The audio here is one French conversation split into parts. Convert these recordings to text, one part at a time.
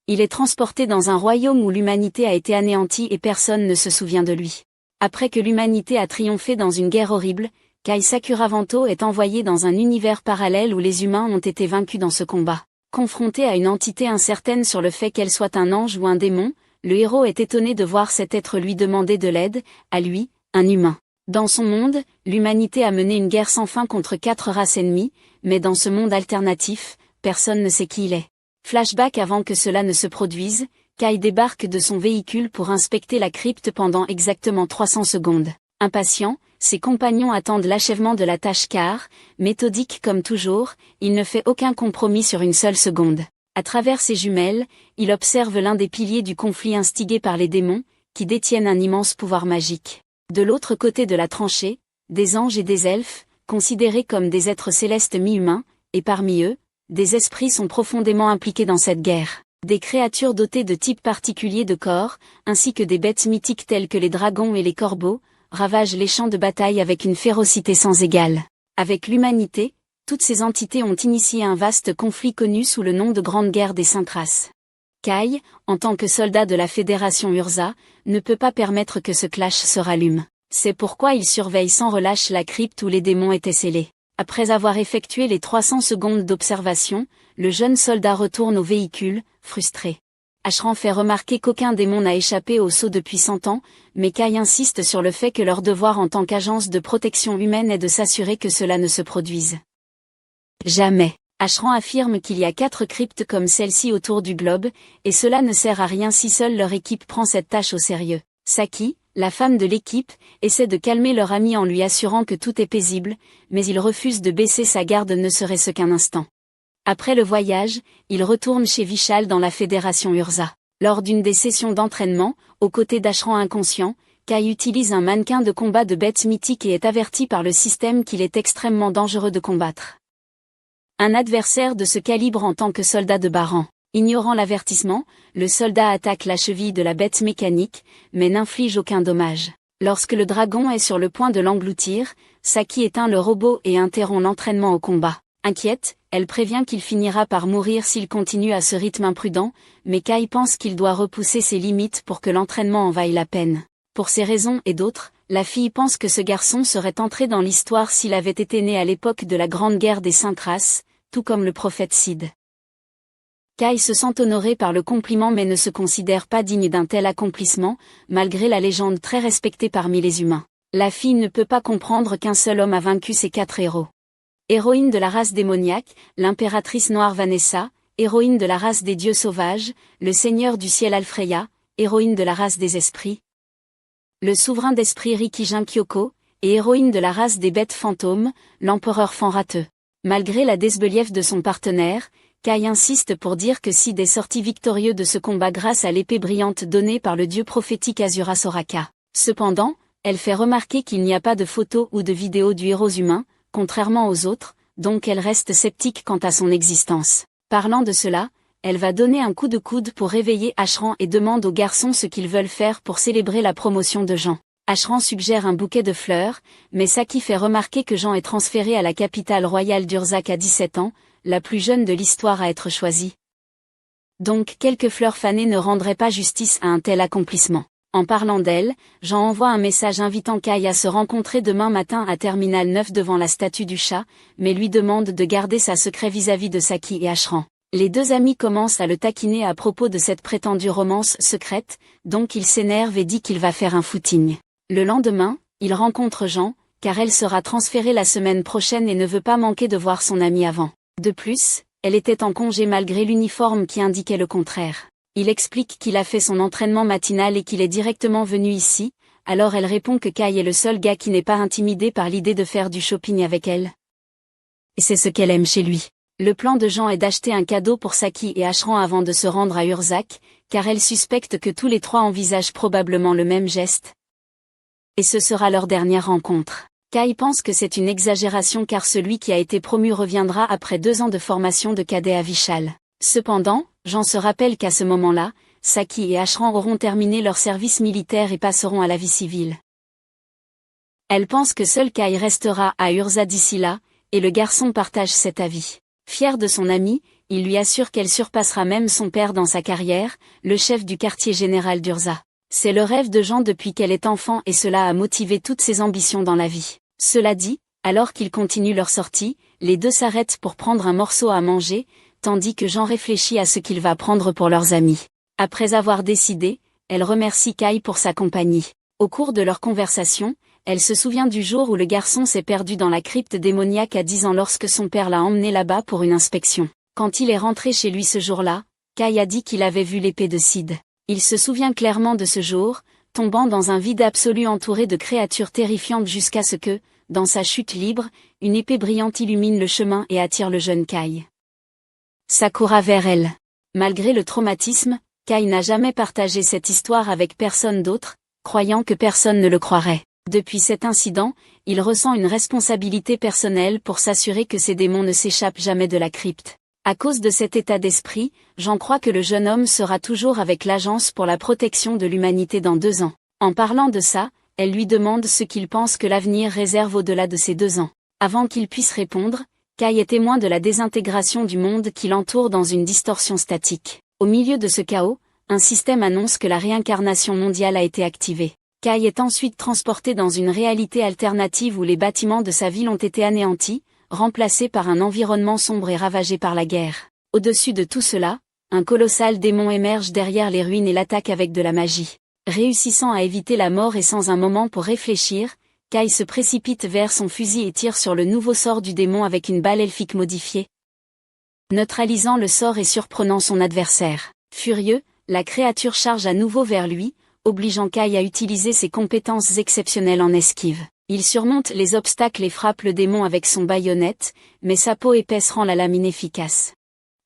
Il est transporté dans un royaume où l'humanité a été anéantie et personne ne se souvient de lui. Après que l'humanité a triomphé dans une guerre horrible, Kai Sakuravanto est envoyé dans un univers parallèle où les humains ont été vaincus dans ce combat. Confronté à une entité incertaine sur le fait qu'elle soit un ange ou un démon, le héros est étonné de voir cet être lui demander de l'aide, à lui, un humain. Dans son monde, l'humanité a mené une guerre sans fin contre 4 races ennemies, mais dans ce monde alternatif, personne ne sait qui il est. Flashback avant que cela ne se produise, Kai débarque de son véhicule pour inspecter la crypte pendant exactement 300 secondes. Impatient, ses compagnons attendent l'achèvement de la tâche car, méthodique comme toujours, il ne fait aucun compromis sur une seule seconde. À travers ses jumelles, il observe l'un des piliers du conflit instigé par les démons, qui détiennent un immense pouvoir magique. De l'autre côté de la tranchée, des anges et des elfes, considérés comme des êtres célestes mi-humains, et parmi eux, des esprits sont profondément impliqués dans cette guerre. Des créatures dotées de types particuliers de corps, ainsi que des bêtes mythiques telles que les dragons et les corbeaux, ravagent les champs de bataille avec une férocité sans égale. Avec l'humanité, toutes ces entités ont initié un vaste conflit connu sous le nom de Grande Guerre des 5 races. Kai, en tant que soldat de la Fédération Urza, ne peut pas permettre que ce clash se rallume. C'est pourquoi il surveille sans relâche la crypte où les démons étaient scellés. Après avoir effectué les 300 secondes d'observation, le jeune soldat retourne au véhicule, frustré. Ashran fait remarquer qu'aucun démon n'a échappé au sceau depuis 100 ans, mais Kai insiste sur le fait que leur devoir en tant qu'agence de protection humaine est de s'assurer que cela ne se produise jamais. Ashran affirme qu'il y a 4 cryptes comme celle-ci autour du globe, et cela ne sert à rien si seule leur équipe prend cette tâche au sérieux. Saki, la femme de l'équipe, essaie de calmer leur ami en lui assurant que tout est paisible, mais il refuse de baisser sa garde ne serait-ce qu'un instant. Après le voyage, il retourne chez Vishal dans la Fédération Urza. Lors d'une des sessions d'entraînement, aux côtés d'Ashran inconscient, Kai utilise un mannequin de combat de bêtes mythiques et est averti par le système qu'il est extrêmement dangereux de combattre un adversaire de ce calibre en tant que soldat de bas rang. Ignorant l'avertissement, le soldat attaque la cheville de la bête mécanique, mais n'inflige aucun dommage. Lorsque le dragon est sur le point de l'engloutir, Saki éteint le robot et interrompt l'entraînement au combat. Inquiète, elle prévient qu'il finira par mourir s'il continue à ce rythme imprudent, mais Kai pense qu'il doit repousser ses limites pour que l'entraînement en vaille la peine. Pour ces raisons et d'autres, la fille pense que ce garçon serait entré dans l'histoire s'il avait été né à l'époque de la Grande Guerre des 5 races, tout comme le prophète Sid. Kai se sent honoré par le compliment mais ne se considère pas digne d'un tel accomplissement, malgré la légende très respectée parmi les humains. La fille ne peut pas comprendre qu'un seul homme a vaincu ces 4 héros. Héroïne de la race démoniaque, l'impératrice noire Vanessa, héroïne de la race des dieux sauvages, le seigneur du ciel Alfreya, héroïne de la race des esprits, le souverain d'esprit Rikijin Kyoko, et héroïne de la race des bêtes fantômes, l'empereur Fanrateux. Malgré la désbelief de son partenaire, Kai insiste pour dire que Sid est sorti victorieux de ce combat grâce à l'épée brillante donnée par le dieu prophétique Azura Soraka. Cependant, elle fait remarquer qu'il n'y a pas de photos ou de vidéos du héros humain, contrairement aux autres, donc elle reste sceptique quant à son existence. Parlant de cela, elle va donner un coup de coude pour réveiller Ashran et demande aux garçons ce qu'ils veulent faire pour célébrer la promotion de Jean. Ashran suggère un bouquet de fleurs, mais Saki fait remarquer que Jean est transféré à la capitale royale d'Urzak à 17 ans, la plus jeune de l'histoire à être choisie. Donc quelques fleurs fanées ne rendraient pas justice à un tel accomplissement. En parlant d'elle, Jean envoie un message invitant Kai à se rencontrer demain matin à Terminal 9 devant la statue du chat, mais lui demande de garder sa secret vis-à-vis de Saki et Ashran. Les deux amis commencent à le taquiner à propos de cette prétendue romance secrète, donc il s'énerve et dit qu'il va faire un footing. Le lendemain, il rencontre Jean, car elle sera transférée la semaine prochaine et ne veut pas manquer de voir son ami avant. De plus, elle était en congé malgré l'uniforme qui indiquait le contraire. Il explique qu'il a fait son entraînement matinal et qu'il est directement venu ici, alors elle répond que Kai est le seul gars qui n'est pas intimidé par l'idée de faire du shopping avec elle. Et c'est ce qu'elle aime chez lui. Le plan de Jean est d'acheter un cadeau pour Saki et Ashran avant de se rendre à Urzak, car elle suspecte que tous les trois envisagent probablement le même geste. Et ce sera leur dernière rencontre. Kai pense que c'est une exagération car celui qui a été promu reviendra après 2 ans de formation de cadet à Vishal. Cependant, Jean se rappelle qu'à ce moment-là, Saki et Ashran auront terminé leur service militaire et passeront à la vie civile. Elle pense que seul Kai restera à Urza d'ici là, et le garçon partage cet avis. Fier de son ami, il lui assure qu'elle surpassera même son père dans sa carrière, le chef du quartier général d'Urza. C'est le rêve de Jean depuis qu'elle est enfant et cela a motivé toutes ses ambitions dans la vie. Cela dit, alors qu'ils continuent leur sortie, les deux s'arrêtent pour prendre un morceau à manger, tandis que Jean réfléchit à ce qu'il va prendre pour leurs amis. Après avoir décidé, elle remercie Kai pour sa compagnie. Au cours de leur conversation, elle se souvient du jour où le garçon s'est perdu dans la crypte démoniaque à 10 ans lorsque son père l'a emmené là-bas pour une inspection. Quand il est rentré chez lui ce jour-là, Kai a dit qu'il avait vu l'épée de Sid. Il se souvient clairement de ce jour, tombant dans un vide absolu entouré de créatures terrifiantes jusqu'à ce que, dans sa chute libre, une épée brillante illumine le chemin et attire le jeune Kai. Sakura vers elle. Malgré le traumatisme, Kai n'a jamais partagé cette histoire avec personne d'autre, croyant que personne ne le croirait. Depuis cet incident, il ressent une responsabilité personnelle pour s'assurer que ces démons ne s'échappent jamais de la crypte. À cause de cet état d'esprit, Jean croit que le jeune homme sera toujours avec l'Agence pour la protection de l'humanité dans 2 ans. En parlant de ça, elle lui demande ce qu'il pense que l'avenir réserve au-delà de ces 2 ans. Avant qu'il puisse répondre, Kai est témoin de la désintégration du monde qui l'entoure dans une distorsion statique. Au milieu de ce chaos, un système annonce que la réincarnation mondiale a été activée. Kai est ensuite transporté dans une réalité alternative où les bâtiments de sa ville ont été anéantis, remplacés par un environnement sombre et ravagé par la guerre. Au-dessus de tout cela, un colossal démon émerge derrière les ruines et l'attaque avec de la magie. Réussissant à éviter la mort et sans un moment pour réfléchir, Kai se précipite vers son fusil et tire sur le nouveau sort du démon avec une balle elfique modifiée, neutralisant le sort et surprenant son adversaire. Furieux, la créature charge à nouveau vers lui, obligeant Kai à utiliser ses compétences exceptionnelles en esquive. Il surmonte les obstacles et frappe le démon avec son baïonnette, mais sa peau épaisse rend la lame inefficace.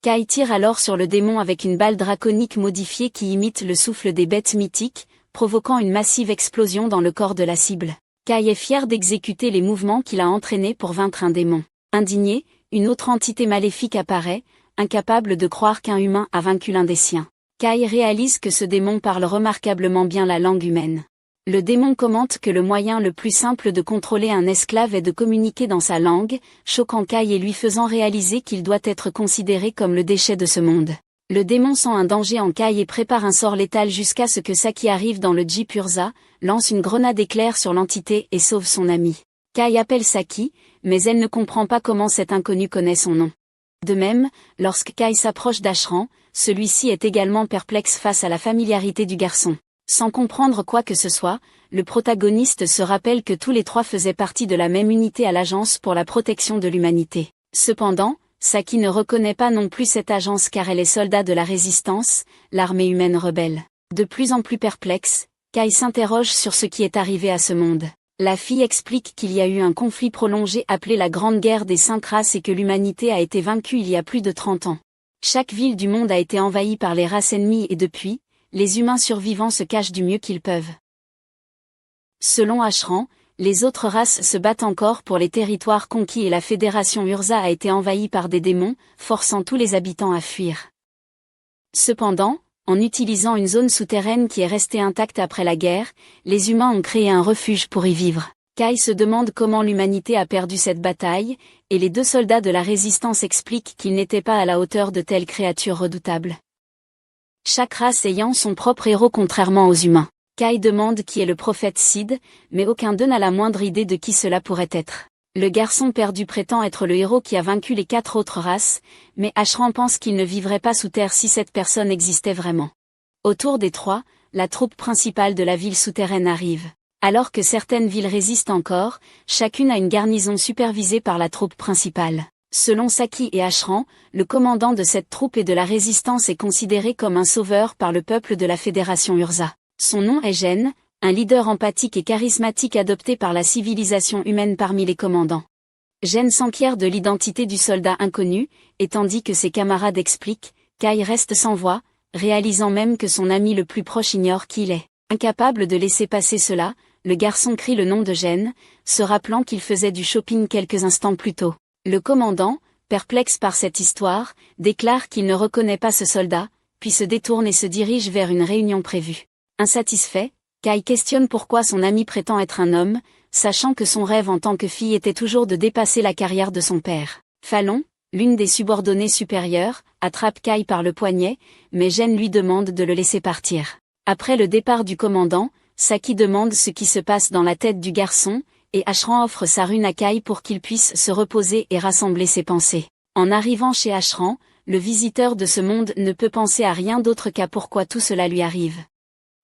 Kai tire alors sur le démon avec une balle draconique modifiée qui imite le souffle des bêtes mythiques, provoquant une massive explosion dans le corps de la cible. Kai est fier d'exécuter les mouvements qu'il a entraînés pour vaincre un démon. Indigné, une autre entité maléfique apparaît, incapable de croire qu'un humain a vaincu l'un des siens. Kai réalise que ce démon parle remarquablement bien la langue humaine. Le démon commente que le moyen le plus simple de contrôler un esclave est de communiquer dans sa langue, choquant Kai et lui faisant réaliser qu'il doit être considéré comme le déchet de ce monde. Le démon sent un danger en Kai et prépare un sort létal jusqu'à ce que Saki arrive dans le Jeep Urza, lance une grenade éclair sur l'entité et sauve son ami. Kai appelle Saki, mais elle ne comprend pas comment cet inconnu connaît son nom. De même, lorsque Kai s'approche d'Ashran, celui-ci est également perplexe face à la familiarité du garçon. Sans comprendre quoi que ce soit, le protagoniste se rappelle que tous les 3 faisaient partie de la même unité à l'Agence pour la protection de l'humanité. Cependant, Saki ne reconnaît pas non plus cette agence car elle est soldat de la Résistance, l'armée humaine rebelle. De plus en plus perplexe, Kai s'interroge sur ce qui est arrivé à ce monde. La fille explique qu'il y a eu un conflit prolongé appelé la Grande Guerre des 5 races et que l'humanité a été vaincue il y a plus de 30 ans. Chaque ville du monde a été envahie par les races ennemies et depuis, les humains survivants se cachent du mieux qu'ils peuvent. Selon Ashran, les autres races se battent encore pour les territoires conquis et la Fédération Urza a été envahie par des démons, forçant tous les habitants à fuir. Cependant, en utilisant une zone souterraine qui est restée intacte après la guerre, les humains ont créé un refuge pour y vivre. Kai se demande comment l'humanité a perdu cette bataille, et les 2 soldats de la Résistance expliquent qu'ils n'étaient pas à la hauteur de telles créatures redoutables. Chaque race ayant son propre héros contrairement aux humains. Kai demande qui est le prophète Sid, mais aucun d'eux n'a la moindre idée de qui cela pourrait être. Le garçon perdu prétend être le héros qui a vaincu les 4 autres races, mais Ashran pense qu'il ne vivrait pas sous terre si cette personne existait vraiment. Autour des 3, la troupe principale de la ville souterraine arrive. Alors que certaines villes résistent encore, chacune a une garnison supervisée par la troupe principale. Selon Saki et Ashran, le commandant de cette troupe et de la résistance est considéré comme un sauveur par le peuple de la Fédération Urza. Son nom est Gen, un leader empathique et charismatique adopté par la civilisation humaine parmi les commandants. Gen s'enquiert de l'identité du soldat inconnu, et tandis que ses camarades expliquent, Kai reste sans voix, réalisant même que son ami le plus proche ignore qui il est. Incapable de laisser passer cela, le garçon crie le nom de Gen, se rappelant qu'il faisait du shopping quelques instants plus tôt. Le commandant, perplexe par cette histoire, déclare qu'il ne reconnaît pas ce soldat, puis se détourne et se dirige vers une réunion prévue. Insatisfait, Kai questionne pourquoi son ami prétend être un homme, sachant que son rêve en tant que fille était toujours de dépasser la carrière de son père. Fallon, L'une des subordonnées supérieures attrape Kai par le poignet, mais Gen lui demande de le laisser partir. Après le départ du commandant, Saki demande ce qui se passe dans la tête du garçon, et Ashran offre sa rune à Kai pour qu'il puisse se reposer et rassembler ses pensées. En arrivant chez Ashran, le visiteur de ce monde ne peut penser à rien d'autre qu'à pourquoi tout cela lui arrive.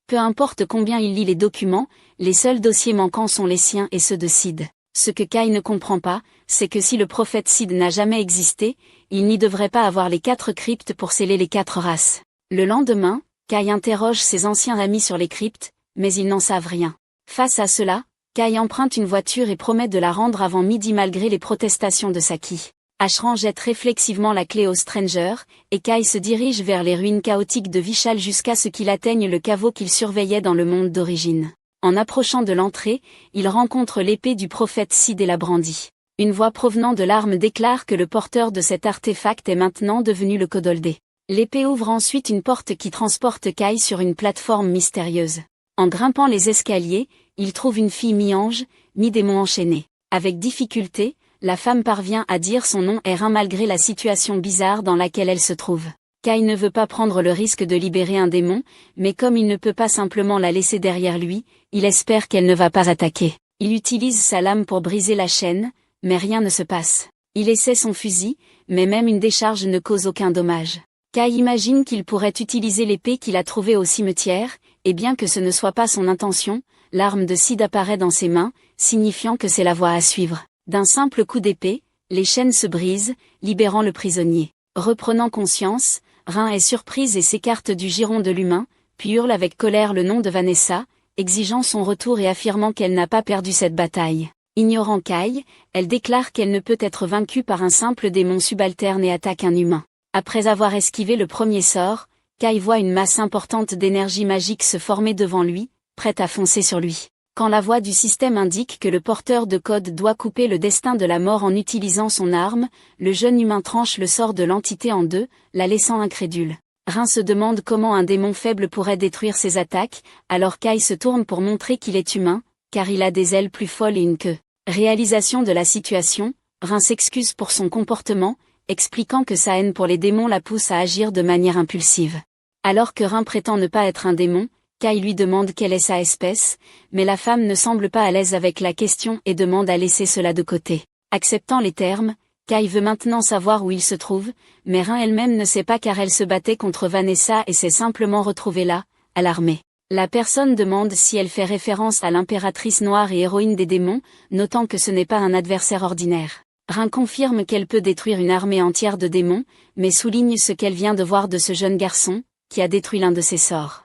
Peu importe combien il lit les documents, les seuls dossiers manquants sont les siens et ceux de Sid. Ce que Kai ne comprend pas, c'est que si le prophète Sid n'a jamais existé, il n'y devrait pas avoir les 4 cryptes pour sceller les 4 races. Le lendemain, Kai interroge ses anciens amis sur les cryptes, mais ils n'en savent rien. Face à cela, Kai emprunte une voiture et promet de la rendre avant midi malgré les protestations de Saki. Ashran jette réflexivement la clé au Stranger, et Kai se dirige vers les ruines chaotiques de Vishal jusqu'à ce qu'il atteigne le caveau qu'il surveillait dans le monde d'origine. En approchant de l'entrée, il rencontre l'épée du prophète Sid et la brandit. Une voix provenant de l'arme déclare que le porteur de cet artefact est maintenant devenu le Kodoldé. L'épée ouvre ensuite une porte qui transporte Kai sur une plateforme mystérieuse. En grimpant les escaliers, il trouve une fille mi-ange, mi-démon enchaînée. Avec difficulté, la femme parvient à dire son nom R1 malgré la situation bizarre dans laquelle elle se trouve. Kai ne veut pas prendre le risque de libérer un démon, mais comme il ne peut pas simplement la laisser derrière lui, il espère qu'elle ne va pas attaquer. Il utilise sa lame pour briser la chaîne, mais rien ne se passe. Il essaie son fusil, mais même une décharge ne cause aucun dommage. Kai imagine qu'il pourrait utiliser l'épée qu'il a trouvée au cimetière, et bien que ce ne soit pas son intention, l'arme de Sid apparaît dans ses mains, signifiant que c'est la voie à suivre. D'un simple coup d'épée, les chaînes se brisent, libérant le prisonnier. Reprenant conscience, Rin est surprise et s'écarte du giron de l'humain, puis hurle avec colère le nom de Vanessa, exigeant son retour et affirmant qu'elle n'a pas perdu cette bataille. Ignorant Kai, elle déclare qu'elle ne peut être vaincue par un simple démon subalterne et attaque un humain. Après avoir esquivé le premier sort, Kai voit une masse importante d'énergie magique se former devant lui, prête à foncer sur lui. Quand la voix du système indique que le porteur de code doit couper le destin de la mort en utilisant son arme, le jeune humain tranche le sort de l'entité en deux, la laissant incrédule. Rin se demande comment un démon faible pourrait détruire ses attaques, alors Kai se tourne pour montrer qu'il est humain, car il a des ailes plus folles et une queue. Réalisation de la situation, Rin s'excuse pour son comportement, expliquant que sa haine pour les démons la pousse à agir de manière impulsive. Alors que Rin prétend ne pas être un démon, Kai lui demande quelle est sa espèce, mais la femme ne semble pas à l'aise avec la question et demande à laisser cela de côté. Acceptant les termes, Kai veut maintenant savoir où il se trouve, mais Rin elle-même ne sait pas car elle se battait contre Vanessa et s'est simplement retrouvée là, à l'armée. La personne demande si elle fait référence à l'impératrice noire et héroïne des démons, notant que ce n'est pas un adversaire ordinaire. Rin confirme qu'elle peut détruire une armée entière de démons, mais souligne ce qu'elle vient de voir de ce jeune garçon, qui a détruit l'un de ses sorts.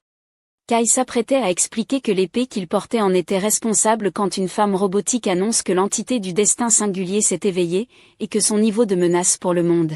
Kai s'apprêtait à expliquer que l'épée qu'il portait en était responsable quand une femme robotique annonce que l'entité du destin singulier s'est éveillée, et que son niveau de menace pour le monde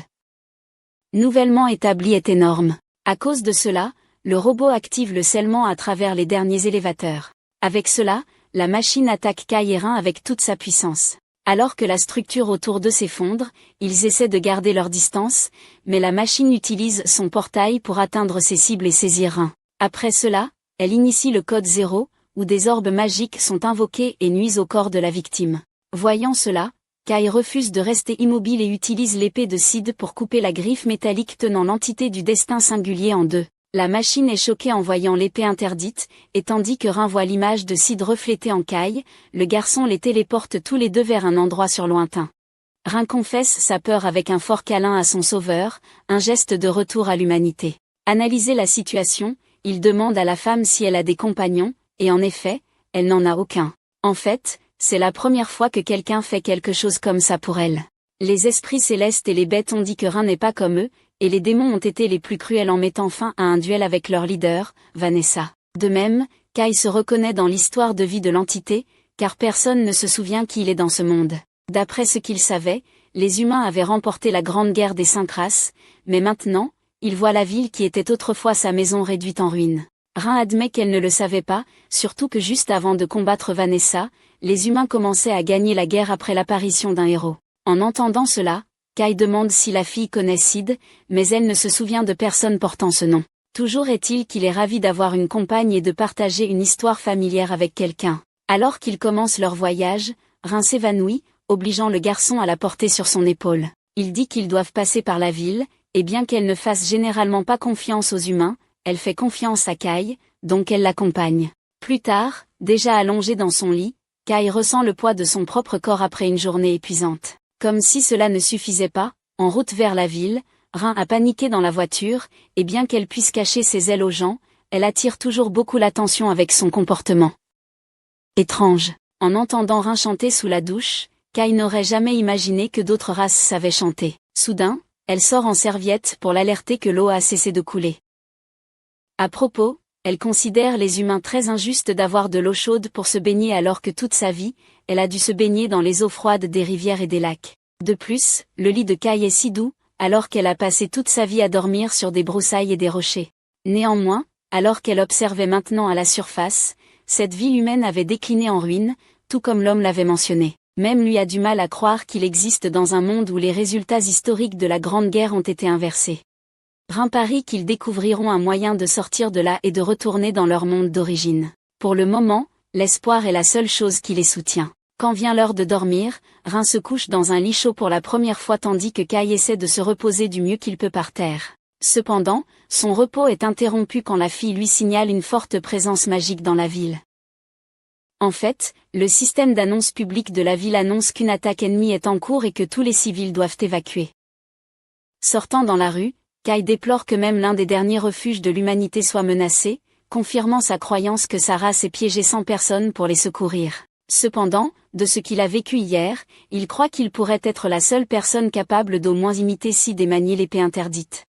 nouvellement établi est énorme. À cause de cela, le robot active le scellement à travers les derniers élévateurs. Avec cela, la machine attaque Kai et Rin avec toute sa puissance. Alors que la structure autour d'eux s'effondre, ils essaient de garder leur distance, mais la machine utilise son portail pour atteindre ses cibles et saisir Rin. Après cela, elle initie le code 0, où des orbes magiques sont invoqués et nuisent au corps de la victime. Voyant cela, Kai refuse de rester immobile et utilise l'épée de Sid pour couper la griffe métallique tenant l'entité du destin singulier en deux. La machine est choquée en voyant l'épée interdite, et tandis que Rin voit l'image de Sid reflétée en Kai, le garçon les téléporte tous les deux vers un endroit sur lointain. Rin confesse sa peur avec un fort câlin à son sauveur, un geste de retour à l'humanité. Analyser la situation, il demande à la femme si elle a des compagnons, et en effet, elle n'en a aucun. En fait, c'est la première fois que quelqu'un fait quelque chose comme ça pour elle. Les esprits célestes et les bêtes ont dit que Rin n'est pas comme eux, et les démons ont été les plus cruels en mettant fin à un duel avec leur leader, Vanessa. De même, Kai se reconnaît dans l'histoire de vie de l'entité, car personne ne se souvient qui il est dans ce monde. D'après ce qu'il savait, les humains avaient remporté la grande guerre des 5 races, mais maintenant, il voit la ville qui était autrefois sa maison réduite en ruines. Rin admet qu'elle ne le savait pas, surtout que juste avant de combattre Vanessa, les humains commençaient à gagner la guerre après l'apparition d'un héros. En entendant cela, Kai demande si la fille connaît Sid, mais elle ne se souvient de personne portant ce nom. Toujours est-il qu'il est ravi d'avoir une compagne et de partager une histoire familière avec quelqu'un. Alors qu'ils commencent leur voyage, Rin s'évanouit, obligeant le garçon à la porter sur son épaule. Il dit qu'ils doivent passer par la ville, et bien qu'elle ne fasse généralement pas confiance aux humains, elle fait confiance à Kai, donc elle l'accompagne. Plus tard, déjà allongée dans son lit, Kai ressent le poids de son propre corps après une journée épuisante. Comme si cela ne suffisait pas, en route vers la ville, Rin a paniqué dans la voiture, et bien qu'elle puisse cacher ses ailes aux gens, elle attire toujours beaucoup l'attention avec son comportement étrange. En entendant Rin chanter sous la douche, Kai n'aurait jamais imaginé que d'autres races savaient chanter. Soudain, elle sort en serviette pour l'alerter que l'eau a cessé de couler. À propos, elle considère les humains très injustes d'avoir de l'eau chaude pour se baigner alors que toute sa vie, elle a dû se baigner dans les eaux froides des rivières et des lacs. De plus, le lit de Kai est si doux, alors qu'elle a passé toute sa vie à dormir sur des broussailles et des rochers. Néanmoins, alors qu'elle observait maintenant à la surface, cette vie humaine avait décliné en ruine, tout comme l'homme l'avait mentionné. Même lui a du mal à croire qu'il existe dans un monde où les résultats historiques de la Grande Guerre ont été inversés. Rin parie qu'ils découvriront un moyen de sortir de là et de retourner dans leur monde d'origine. Pour le moment, l'espoir est la seule chose qui les soutient. Quand vient l'heure de dormir, Rin se couche dans un lit chaud pour la première fois tandis que Kai essaie de se reposer du mieux qu'il peut par terre. Cependant, son repos est interrompu quand la fille lui signale une forte présence magique dans la ville. En fait, le système d'annonce publique de la ville annonce qu'une attaque ennemie est en cours et que tous les civils doivent évacuer. Sortant dans la rue, Kai déplore que même l'un des derniers refuges de l'humanité soit menacé, confirmant sa croyance que sa race est piégée sans personne pour les secourir. Cependant, de ce qu'il a vécu hier, il croit qu'il pourrait être la seule personne capable d'au moins imiter Sid et manier l'épée interdite.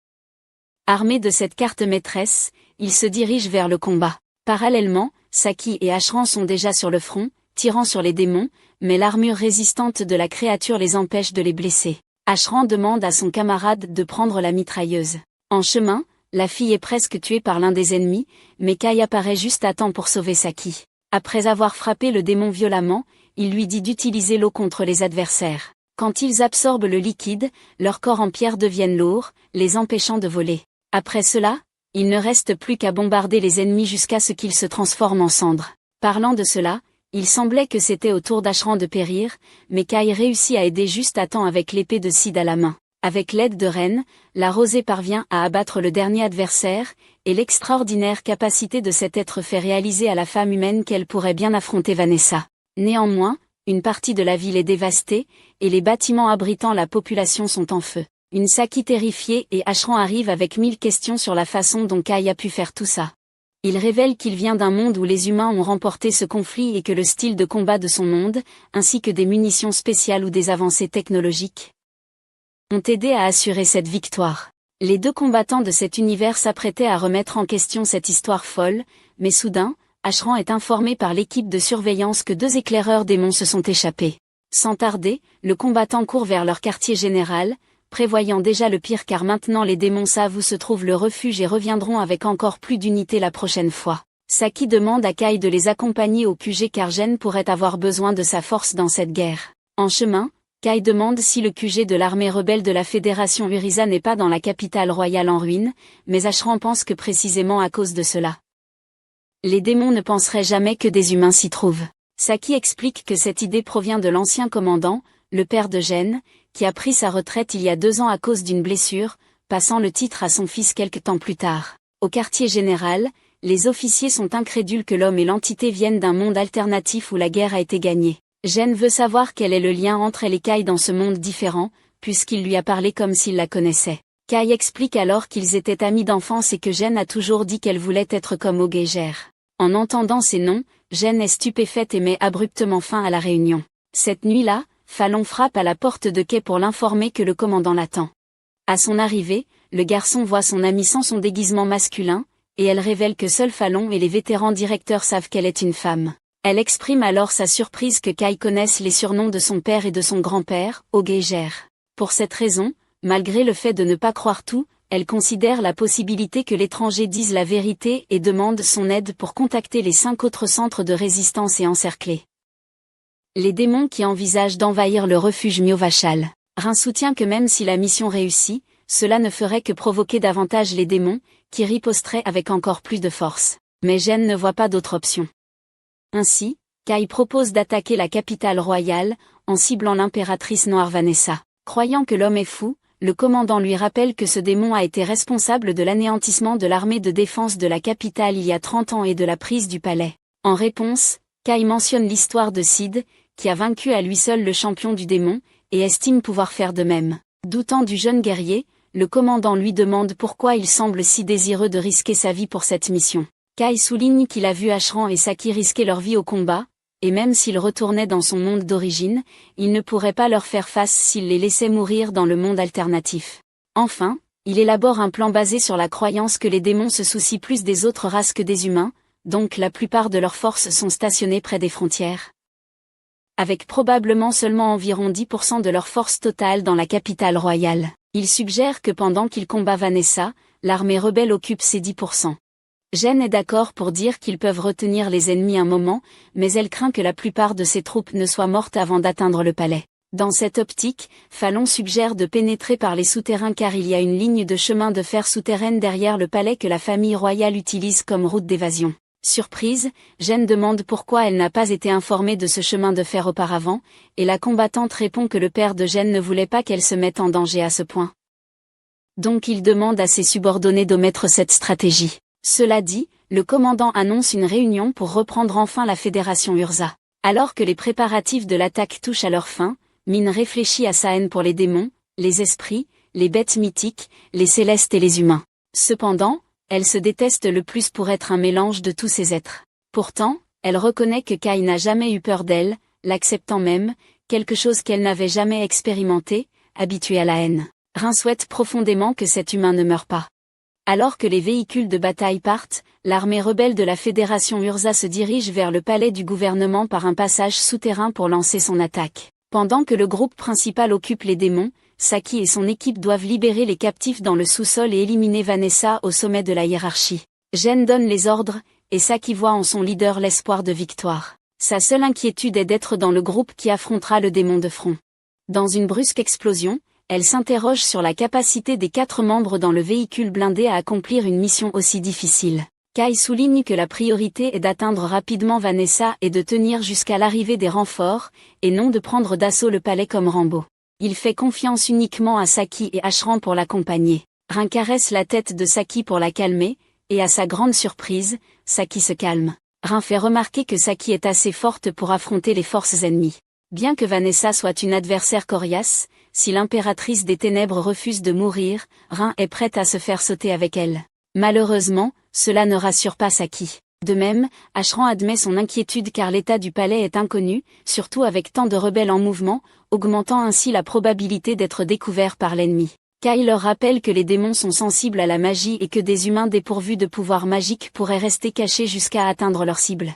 Armé de cette carte maîtresse, il se dirige vers le combat. Parallèlement, Saki et Ashran sont déjà sur le front, tirant sur les démons, mais l'armure résistante de la créature les empêche de les blesser. Ashran demande à son camarade de prendre la mitrailleuse. En chemin, la fille est presque tuée par l'un des ennemis, mais Kai apparaît juste à temps pour sauver Saki. Après avoir frappé le démon violemment, il lui dit d'utiliser l'eau contre les adversaires. Quand ils absorbent le liquide, leurs corps en pierre deviennent lourds, les empêchant de voler. Après cela, il ne reste plus qu'à bombarder les ennemis jusqu'à ce qu'ils se transforment en cendres. Parlant de cela, il semblait que c'était au tour d'Ashran de périr, mais Kai réussit à aider juste à temps avec l'épée de Sid à la main. Avec l'aide de Ren, la rosée parvient à abattre le dernier adversaire, et l'extraordinaire capacité de cet être fait réaliser à la femme humaine qu'elle pourrait bien affronter Vanessa. Néanmoins, une partie de la ville est dévastée, et les bâtiments abritant la population sont en feu. Une Saki terrifiée et Ashran arrive avec 1000 questions sur la façon dont Kai a pu faire tout ça. Il révèle qu'il vient d'un monde où les humains ont remporté ce conflit et que le style de combat de son monde, ainsi que des munitions spéciales ou des avancées technologiques, ont aidé à assurer cette victoire. Les deux combattants de cet univers s'apprêtaient à remettre en question cette histoire folle, mais soudain, Ashran est informé par l'équipe de surveillance que 2 éclaireurs démons se sont échappés. Sans tarder, le combattant court vers leur quartier général, prévoyant déjà le pire car maintenant les démons savent où se trouve le refuge et reviendront avec encore plus d'unité la prochaine fois. Saki demande à Kai de les accompagner au QG car Jen pourrait avoir besoin de sa force dans cette guerre. En chemin, Kai demande si le QG de l'armée rebelle de la Fédération Uriza n'est pas dans la capitale royale en ruine, mais Ashran pense que précisément à cause de cela, les démons ne penseraient jamais que des humains s'y trouvent. Saki explique que cette idée provient de l'ancien commandant, le père de Jen, qui a pris sa retraite il y a 2 ans à cause d'une blessure, passant le titre à son fils quelque temps plus tard. Au quartier général, les officiers sont incrédules que l'homme et l'entité viennent d'un monde alternatif où la guerre a été gagnée. Jen veut savoir quel est le lien entre elle et Kai dans ce monde différent, puisqu'il lui a parlé comme s'il la connaissait. Kai explique alors qu'ils étaient amis d'enfance et que Jen a toujours dit qu'elle voulait être comme Ogeger. En entendant ces noms, Jen est stupéfaite et met abruptement fin à la réunion. Cette nuit-là, Fallon frappe à la porte de Kai pour l'informer que le commandant l'attend. À son arrivée, le garçon voit son amie sans son déguisement masculin, et elle révèle que seul Fallon et les vétérans directeurs savent qu'elle est une femme. Elle exprime alors sa surprise que Kai connaisse les surnoms de son père et de son grand-père, Ogeger. Pour cette raison, malgré le fait de ne pas croire tout, elle considère la possibilité que l'étranger dise la vérité et demande son aide pour contacter les 5 autres centres de résistance et encercler les démons qui envisagent d'envahir le refuge Myovachal. Rin soutient que même si la mission réussit, cela ne ferait que provoquer davantage les démons, qui riposteraient avec encore plus de force. Mais Jen ne voit pas d'autre option. Ainsi, Kai propose d'attaquer la capitale royale, en ciblant l'impératrice noire Vanessa. Croyant que l'homme est fou, le commandant lui rappelle que ce démon a été responsable de l'anéantissement de l'armée de défense de la capitale il y a 30 ans et de la prise du palais. En réponse, Kai mentionne l'histoire de Sid, qui a vaincu à lui seul le champion du démon, et estime pouvoir faire de même. Doutant du jeune guerrier, le commandant lui demande pourquoi il semble si désireux de risquer sa vie pour cette mission. Kai souligne qu'il a vu Ashran et Saki risquer leur vie au combat, et même s'il retournait dans son monde d'origine, il ne pourrait pas leur faire face s'il les laissait mourir dans le monde alternatif. Enfin, il élabore un plan basé sur la croyance que les démons se soucient plus des autres races que des humains, donc la plupart de leurs forces sont stationnées près des frontières. Avec probablement seulement environ 10% de leur force totale dans la capitale royale. Il suggère que pendant qu'il combat Vanessa, l'armée rebelle occupe ces 10%. Jen est d'accord pour dire qu'ils peuvent retenir les ennemis un moment, mais elle craint que la plupart de ses troupes ne soient mortes avant d'atteindre le palais. Dans cette optique, Fallon suggère de pénétrer par les souterrains car il y a une ligne de chemin de fer souterraine derrière le palais que la famille royale utilise comme route d'évasion. Surprise, Jen demande pourquoi elle n'a pas été informée de ce chemin de fer auparavant, et la combattante répond que le père de Jen ne voulait pas qu'elle se mette en danger à ce point. Donc il demande à ses subordonnés d'omettre cette stratégie. Cela dit, le commandant annonce une réunion pour reprendre enfin la Fédération Urza. Alors que les préparatifs de l'attaque touchent à leur fin, Min réfléchit à sa haine pour les démons, les esprits, les bêtes mythiques, les célestes et les humains. Cependant, elle se déteste le plus pour être un mélange de tous ces êtres. Pourtant, elle reconnaît que Kai n'a jamais eu peur d'elle, l'acceptant même, quelque chose qu'elle n'avait jamais expérimenté, habituée à la haine. Rin souhaite profondément que cet humain ne meure pas. Alors que les véhicules de bataille partent, l'armée rebelle de la Fédération Urza se dirige vers le palais du gouvernement par un passage souterrain pour lancer son attaque. Pendant que le groupe principal occupe les démons, Saki et son équipe doivent libérer les captifs dans le sous-sol et éliminer Vanessa au sommet de la hiérarchie. Jen donne les ordres, et Saki voit en son leader l'espoir de victoire. Sa seule inquiétude est d'être dans le groupe qui affrontera le démon de front. Dans une brusque explosion, elle s'interroge sur la capacité des 4 membres dans le véhicule blindé à accomplir une mission aussi difficile. Kai souligne que la priorité est d'atteindre rapidement Vanessa et de tenir jusqu'à l'arrivée des renforts, et non de prendre d'assaut le palais comme Rambo. Il fait confiance uniquement à Saki et Ashran pour l'accompagner. Rin caresse la tête de Saki pour la calmer, et à sa grande surprise, Saki se calme. Rin fait remarquer que Saki est assez forte pour affronter les forces ennemies. Bien que Vanessa soit une adversaire coriace, si l'impératrice des ténèbres refuse de mourir, Rin est prête à se faire sauter avec elle. Malheureusement, cela ne rassure pas Saki. De même, Ashran admet son inquiétude car l'état du palais est inconnu, surtout avec tant de rebelles en mouvement, augmentant ainsi la probabilité d'être découvert par l'ennemi. Kai leur rappelle que les démons sont sensibles à la magie et que des humains dépourvus de pouvoirs magiques pourraient rester cachés jusqu'à atteindre leur cible.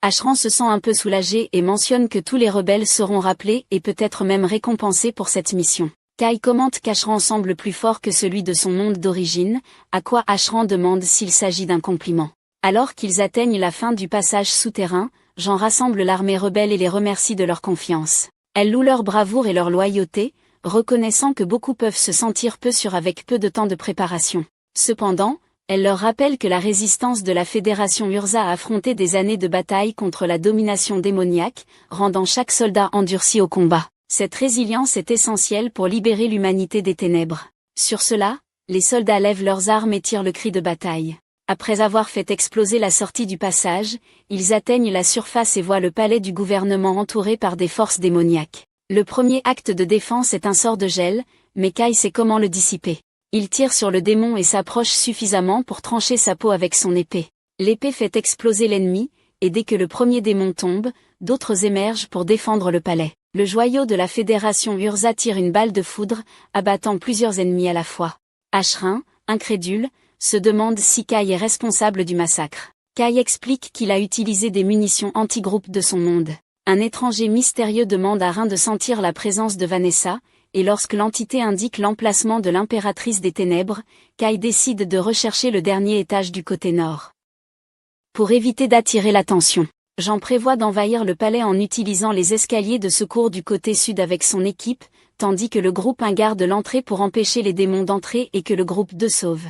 Ashran se sent un peu soulagé et mentionne que tous les rebelles seront rappelés et peut-être même récompensés pour cette mission. Kai commente qu'Ashran semble plus fort que celui de son monde d'origine, à quoi Ashran demande s'il s'agit d'un compliment. Alors qu'ils atteignent la fin du passage souterrain, Jean rassemble l'armée rebelle et les remercie de leur confiance. Elle loue leur bravoure et leur loyauté, reconnaissant que beaucoup peuvent se sentir peu sûrs avec peu de temps de préparation. Cependant, elle leur rappelle que la résistance de la Fédération Urza a affronté des années de bataille contre la domination démoniaque, rendant chaque soldat endurci au combat. Cette résilience est essentielle pour libérer l'humanité des ténèbres. Sur cela, les soldats lèvent leurs armes et tirent le cri de bataille. Après avoir fait exploser la sortie du passage, ils atteignent la surface et voient le palais du gouvernement entouré par des forces démoniaques. Le premier acte de défense est un sort de gel, mais Kai sait comment le dissiper. Il tire sur le démon et s'approche suffisamment pour trancher sa peau avec son épée. L'épée fait exploser l'ennemi, et dès que le premier démon tombe, d'autres émergent pour défendre le palais. Le joyau de la Fédération Urza tire une balle de foudre, abattant plusieurs ennemis à la fois. Ashrin, incrédule, se demande si Kai est responsable du massacre. Kai explique qu'il a utilisé des munitions anti-groupe de son monde. Un étranger mystérieux demande à Rin de sentir la présence de Vanessa, et lorsque l'entité indique l'emplacement de l'impératrice des ténèbres, Kai décide de rechercher le dernier étage du côté nord. Pour éviter d'attirer l'attention, Jean prévoit d'envahir le palais en utilisant les escaliers de secours du côté sud avec son équipe, tandis que le groupe 1 garde l'entrée pour empêcher les démons d'entrer et que le groupe 2 sauve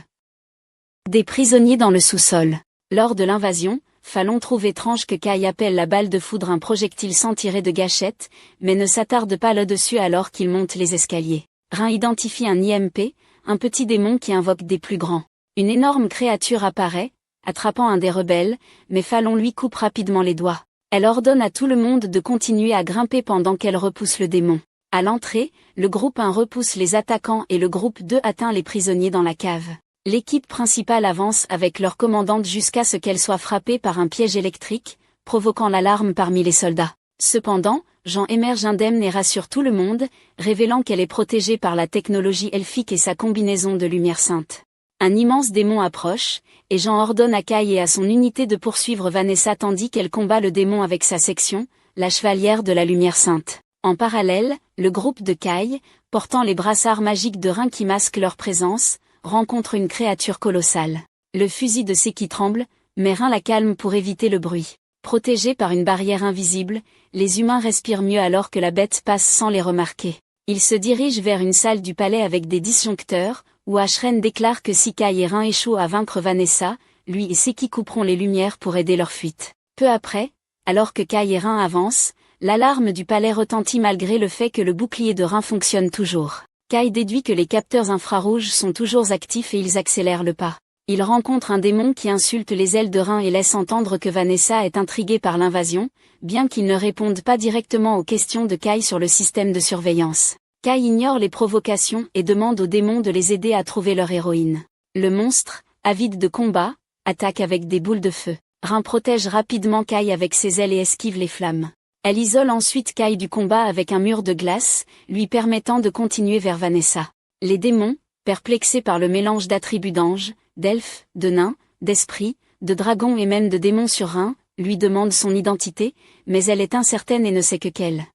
des prisonniers dans le sous-sol. Lors de l'invasion, Fallon trouve étrange que Kai appelle la balle de foudre un projectile sans tirer de gâchette, mais ne s'attarde pas là-dessus alors qu'il monte les escaliers. Rin identifie un IMP, un petit démon qui invoque des plus grands. Une énorme créature apparaît, attrapant un des rebelles, mais Fallon lui coupe rapidement les doigts. Elle ordonne à tout le monde de continuer à grimper pendant qu'elle repousse le démon. À l'entrée, le groupe 1 repousse les attaquants et le groupe 2 atteint les prisonniers dans la cave. L'équipe principale avance avec leur commandante jusqu'à ce qu'elle soit frappée par un piège électrique, provoquant l'alarme parmi les soldats. Cependant, Jean émerge indemne et rassure tout le monde, révélant qu'elle est protégée par la technologie elfique et sa combinaison de lumière sainte. Un immense démon approche, et Jean ordonne à Kai et à son unité de poursuivre Vanessa tandis qu'elle combat le démon avec sa section, la chevalière de la lumière sainte. En parallèle, le groupe de Kai, portant les brassards magiques de Rin qui masquent leur présence, rencontre une créature colossale. Le fusil de Seki tremble, mais Rin la calme pour éviter le bruit. Protégés par une barrière invisible, les humains respirent mieux alors que la bête passe sans les remarquer. Ils se dirigent vers une salle du palais avec des disjoncteurs, où Ashren déclare que si Kai et Rin échouent à vaincre Vanessa, lui et Seki couperont les lumières pour aider leur fuite. Peu après, alors que Kai et Rin avancent, l'alarme du palais retentit malgré le fait que le bouclier de Rin fonctionne toujours. Kai déduit que les capteurs infrarouges sont toujours actifs et ils accélèrent le pas. Il rencontre un démon qui insulte les ailes de Rin et laisse entendre que Vanessa est intriguée par l'invasion, bien qu'il ne réponde pas directement aux questions de Kai sur le système de surveillance. Kai ignore les provocations et demande au démon de les aider à trouver leur héroïne. Le monstre, avide de combat, attaque avec des boules de feu. Rin protège rapidement Kai avec ses ailes et esquive les flammes. Elle isole ensuite Kai du combat avec un mur de glace, lui permettant de continuer vers Vanessa. Les démons, perplexés par le mélange d'attributs d'anges, d'elfes, de nains, d'esprits, de dragons et même de démons sur Rin, lui demandent son identité, mais elle est incertaine et ne sait que qu'elle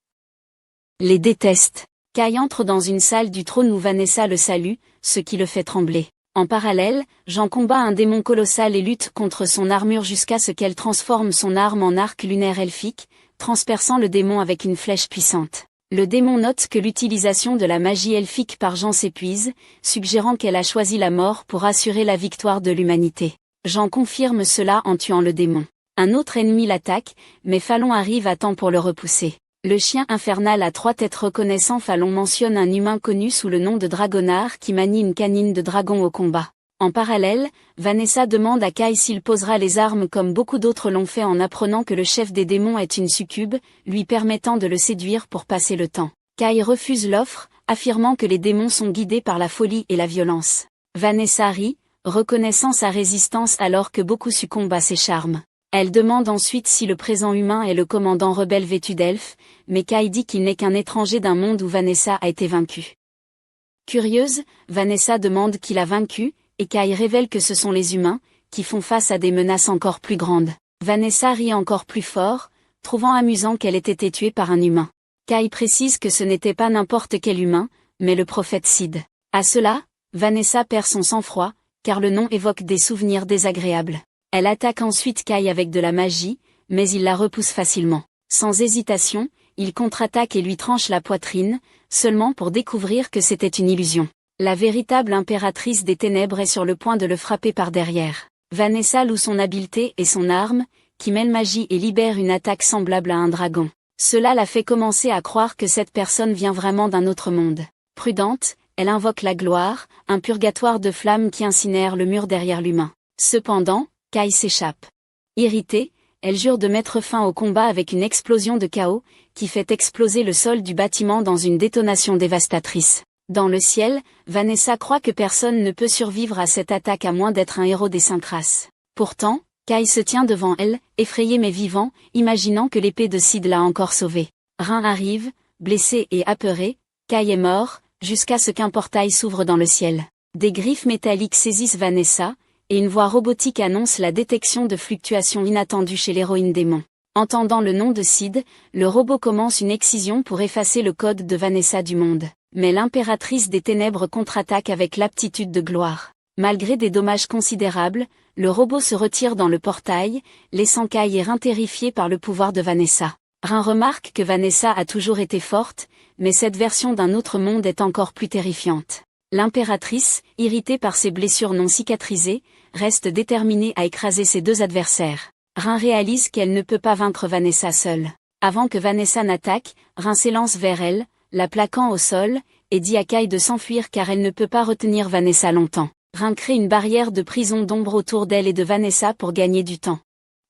les déteste. Kai entre dans une salle du trône où Vanessa le salue, ce qui le fait trembler. En parallèle, Jean combat un démon colossal et lutte contre son armure jusqu'à ce qu'elle transforme son arme en arc lunaire elfique, transperçant le démon avec une flèche puissante. Le démon note que l'utilisation de la magie elfique par Jean s'épuise, suggérant qu'elle a choisi la mort pour assurer la victoire de l'humanité. Jean confirme cela en tuant le démon. Un autre ennemi l'attaque, mais Fallon arrive à temps pour le repousser. Le chien infernal à 3 têtes reconnaissant Fallon mentionne un humain connu sous le nom de Dragonard qui manie une canine de dragon au combat. En parallèle, Vanessa demande à Kai s'il posera les armes comme beaucoup d'autres l'ont fait en apprenant que le chef des démons est une succube, lui permettant de le séduire pour passer le temps. Kai refuse l'offre, affirmant que les démons sont guidés par la folie et la violence. Vanessa rit, reconnaissant sa résistance alors que beaucoup succombent à ses charmes. Elle demande ensuite si le présent humain est le commandant rebelle vêtu d'elfe, mais Kai dit qu'il n'est qu'un étranger d'un monde où Vanessa a été vaincue. Curieuse, Vanessa demande qui l'a vaincu, et Kai révèle que ce sont les humains, qui font face à des menaces encore plus grandes. Vanessa rit encore plus fort, trouvant amusant qu'elle ait été tuée par un humain. Kai précise que ce n'était pas n'importe quel humain, mais le prophète Sid. À cela, Vanessa perd son sang-froid, car le nom évoque des souvenirs désagréables. Elle attaque ensuite Kai avec de la magie, mais il la repousse facilement. Sans hésitation, il contre-attaque et lui tranche la poitrine, seulement pour découvrir que c'était une illusion. La véritable impératrice des ténèbres est sur le point de le frapper par derrière. Vanessa loue son habileté et son arme, qui mêle magie et libère une attaque semblable à un dragon. Cela la fait commencer à croire que cette personne vient vraiment d'un autre monde. Prudente, elle invoque la gloire, un purgatoire de flammes qui incinère le mur derrière l'humain. Cependant, Kai s'échappe. Irritée, elle jure de mettre fin au combat avec une explosion de chaos, qui fait exploser le sol du bâtiment dans une détonation dévastatrice. Dans le ciel, Vanessa croit que personne ne peut survivre à cette attaque à moins d'être un héros des 5 races. Pourtant, Kai se tient devant elle, effrayé mais vivant, imaginant que l'épée de Sid l'a encore sauvé. Rin arrive, blessé et apeuré, Kai est mort, jusqu'à ce qu'un portail s'ouvre dans le ciel. Des griffes métalliques saisissent Vanessa, et une voix robotique annonce la détection de fluctuations inattendues chez l'héroïne démon. Entendant le nom de Sid, le robot commence une excision pour effacer le code de Vanessa du monde. Mais l'impératrice des ténèbres contre-attaque avec l'aptitude de gloire. Malgré des dommages considérables, le robot se retire dans le portail, laissant Kai et Rin terrifiés par le pouvoir de Vanessa. Rin remarque que Vanessa a toujours été forte, mais cette version d'un autre monde est encore plus terrifiante. L'impératrice, irritée par ses blessures non cicatrisées, reste déterminée à écraser ses 2 adversaires. Rin réalise qu'elle ne peut pas vaincre Vanessa seule. Avant que Vanessa n'attaque, Rin s'élance vers elle, la plaquant au sol, et dit à Kai de s'enfuir car elle ne peut pas retenir Vanessa longtemps. Rin crée une barrière de prison d'ombre autour d'elle et de Vanessa pour gagner du temps.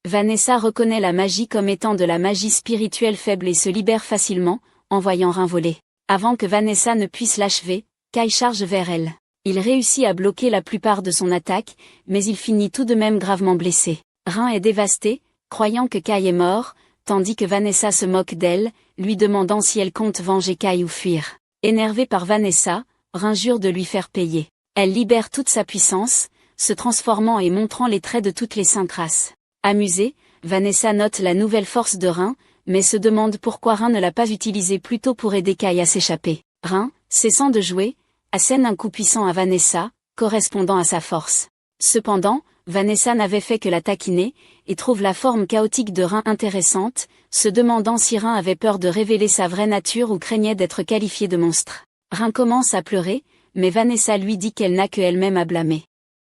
Vanessa reconnaît la magie comme étant de la magie spirituelle faible et se libère facilement, en voyant Rin voler. Avant que Vanessa ne puisse l'achever, Kai charge vers elle. Il réussit à bloquer la plupart de son attaque, mais il finit tout de même gravement blessé. Rin est dévasté, croyant que Kai est mort, tandis que Vanessa se moque d'elle, lui demandant si elle compte venger Kai ou fuir. Énervé par Vanessa, Rin jure de lui faire payer. Elle libère toute sa puissance, se transformant et montrant les traits de toutes les 5 races. Amusée, Vanessa note la nouvelle force de Rin, mais se demande pourquoi Rin ne l'a pas utilisée plus tôt pour aider Kai à s'échapper. Rin, cessant de jouer, assène un coup puissant à Vanessa, correspondant à sa force. Cependant, Vanessa n'avait fait que la taquiner, et trouve la forme chaotique de Rin intéressante, se demandant si Rin avait peur de révéler sa vraie nature ou craignait d'être qualifié de monstre. Rin commence à pleurer, mais Vanessa lui dit qu'elle n'a que elle-même à blâmer.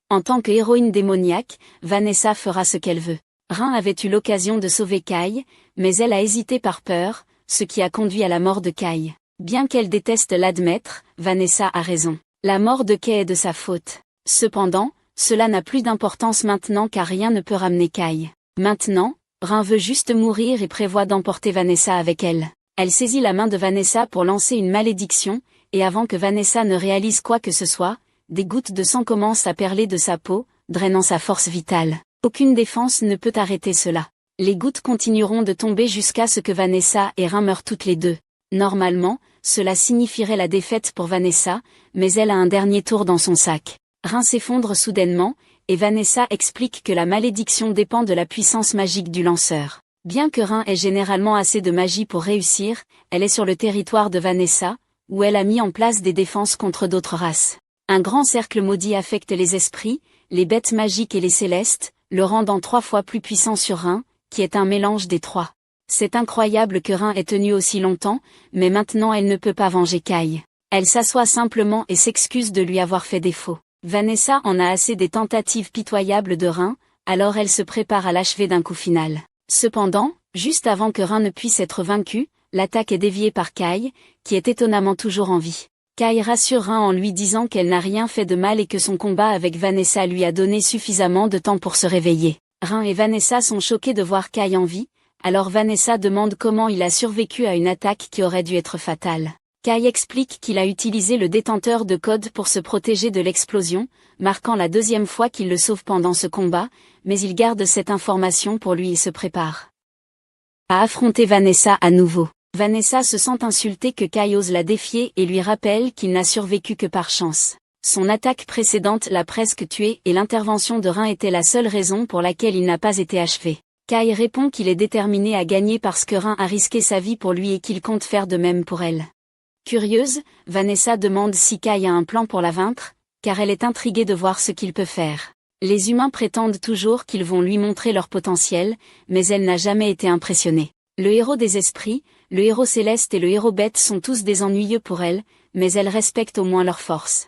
En tant que héroïne démoniaque, Vanessa fera ce qu'elle veut. Rin avait eu l'occasion de sauver Kai, mais elle a hésité par peur, ce qui a conduit à la mort de Kai. Bien qu'elle déteste l'admettre, Vanessa a raison. La mort de Kai est de sa faute. Cependant, cela n'a plus d'importance maintenant car rien ne peut ramener Kai. Maintenant, Rin veut juste mourir et prévoit d'emporter Vanessa avec elle. Elle saisit la main de Vanessa pour lancer une malédiction, et avant que Vanessa ne réalise quoi que ce soit, des gouttes de sang commencent à perler de sa peau, drainant sa force vitale. Aucune défense ne peut arrêter cela. Les gouttes continueront de tomber jusqu'à ce que Vanessa et Rin meurent toutes les deux. Normalement, cela signifierait la défaite pour Vanessa, mais elle a un dernier tour dans son sac. Rin s'effondre soudainement, et Vanessa explique que la malédiction dépend de la puissance magique du lanceur. Bien que Rin ait généralement assez de magie pour réussir, elle est sur le territoire de Vanessa, où elle a mis en place des défenses contre d'autres races. Un grand cercle maudit affecte les esprits, les bêtes magiques et les célestes, le rendant 3 fois plus puissant sur Rin, qui est un mélange des 3. C'est incroyable que Rin ait tenu aussi longtemps, mais maintenant elle ne peut pas venger Kai. Elle s'assoit simplement et s'excuse de lui avoir fait défaut. Vanessa en a assez des tentatives pitoyables de Rin, alors elle se prépare à l'achever d'un coup final. Cependant, juste avant que Rin ne puisse être vaincu, l'attaque est déviée par Kai, qui est étonnamment toujours en vie. Kai rassure Rin en lui disant qu'elle n'a rien fait de mal et que son combat avec Vanessa lui a donné suffisamment de temps pour se réveiller. Rin et Vanessa sont choqués de voir Kai en vie, alors Vanessa demande comment il a survécu à une attaque qui aurait dû être fatale. Kai explique qu'il a utilisé le détenteur de code pour se protéger de l'explosion, marquant la 2e fois qu'il le sauve pendant ce combat, mais il garde cette information pour lui et se prépare à affronter Vanessa à nouveau. Vanessa se sent insultée que Kai ose la défier et lui rappelle qu'il n'a survécu que par chance. Son attaque précédente l'a presque tué et l'intervention de Rin était la seule raison pour laquelle il n'a pas été achevé. Kai répond qu'il est déterminé à gagner parce que Rin a risqué sa vie pour lui et qu'il compte faire de même pour elle. Curieuse, Vanessa demande si Kai a un plan pour la vaincre, car elle est intriguée de voir ce qu'il peut faire. Les humains prétendent toujours qu'ils vont lui montrer leur potentiel, mais elle n'a jamais été impressionnée. Le héros des esprits, le héros céleste et le héros bête sont tous des ennuyeux pour elle, mais elle respecte au moins leur force.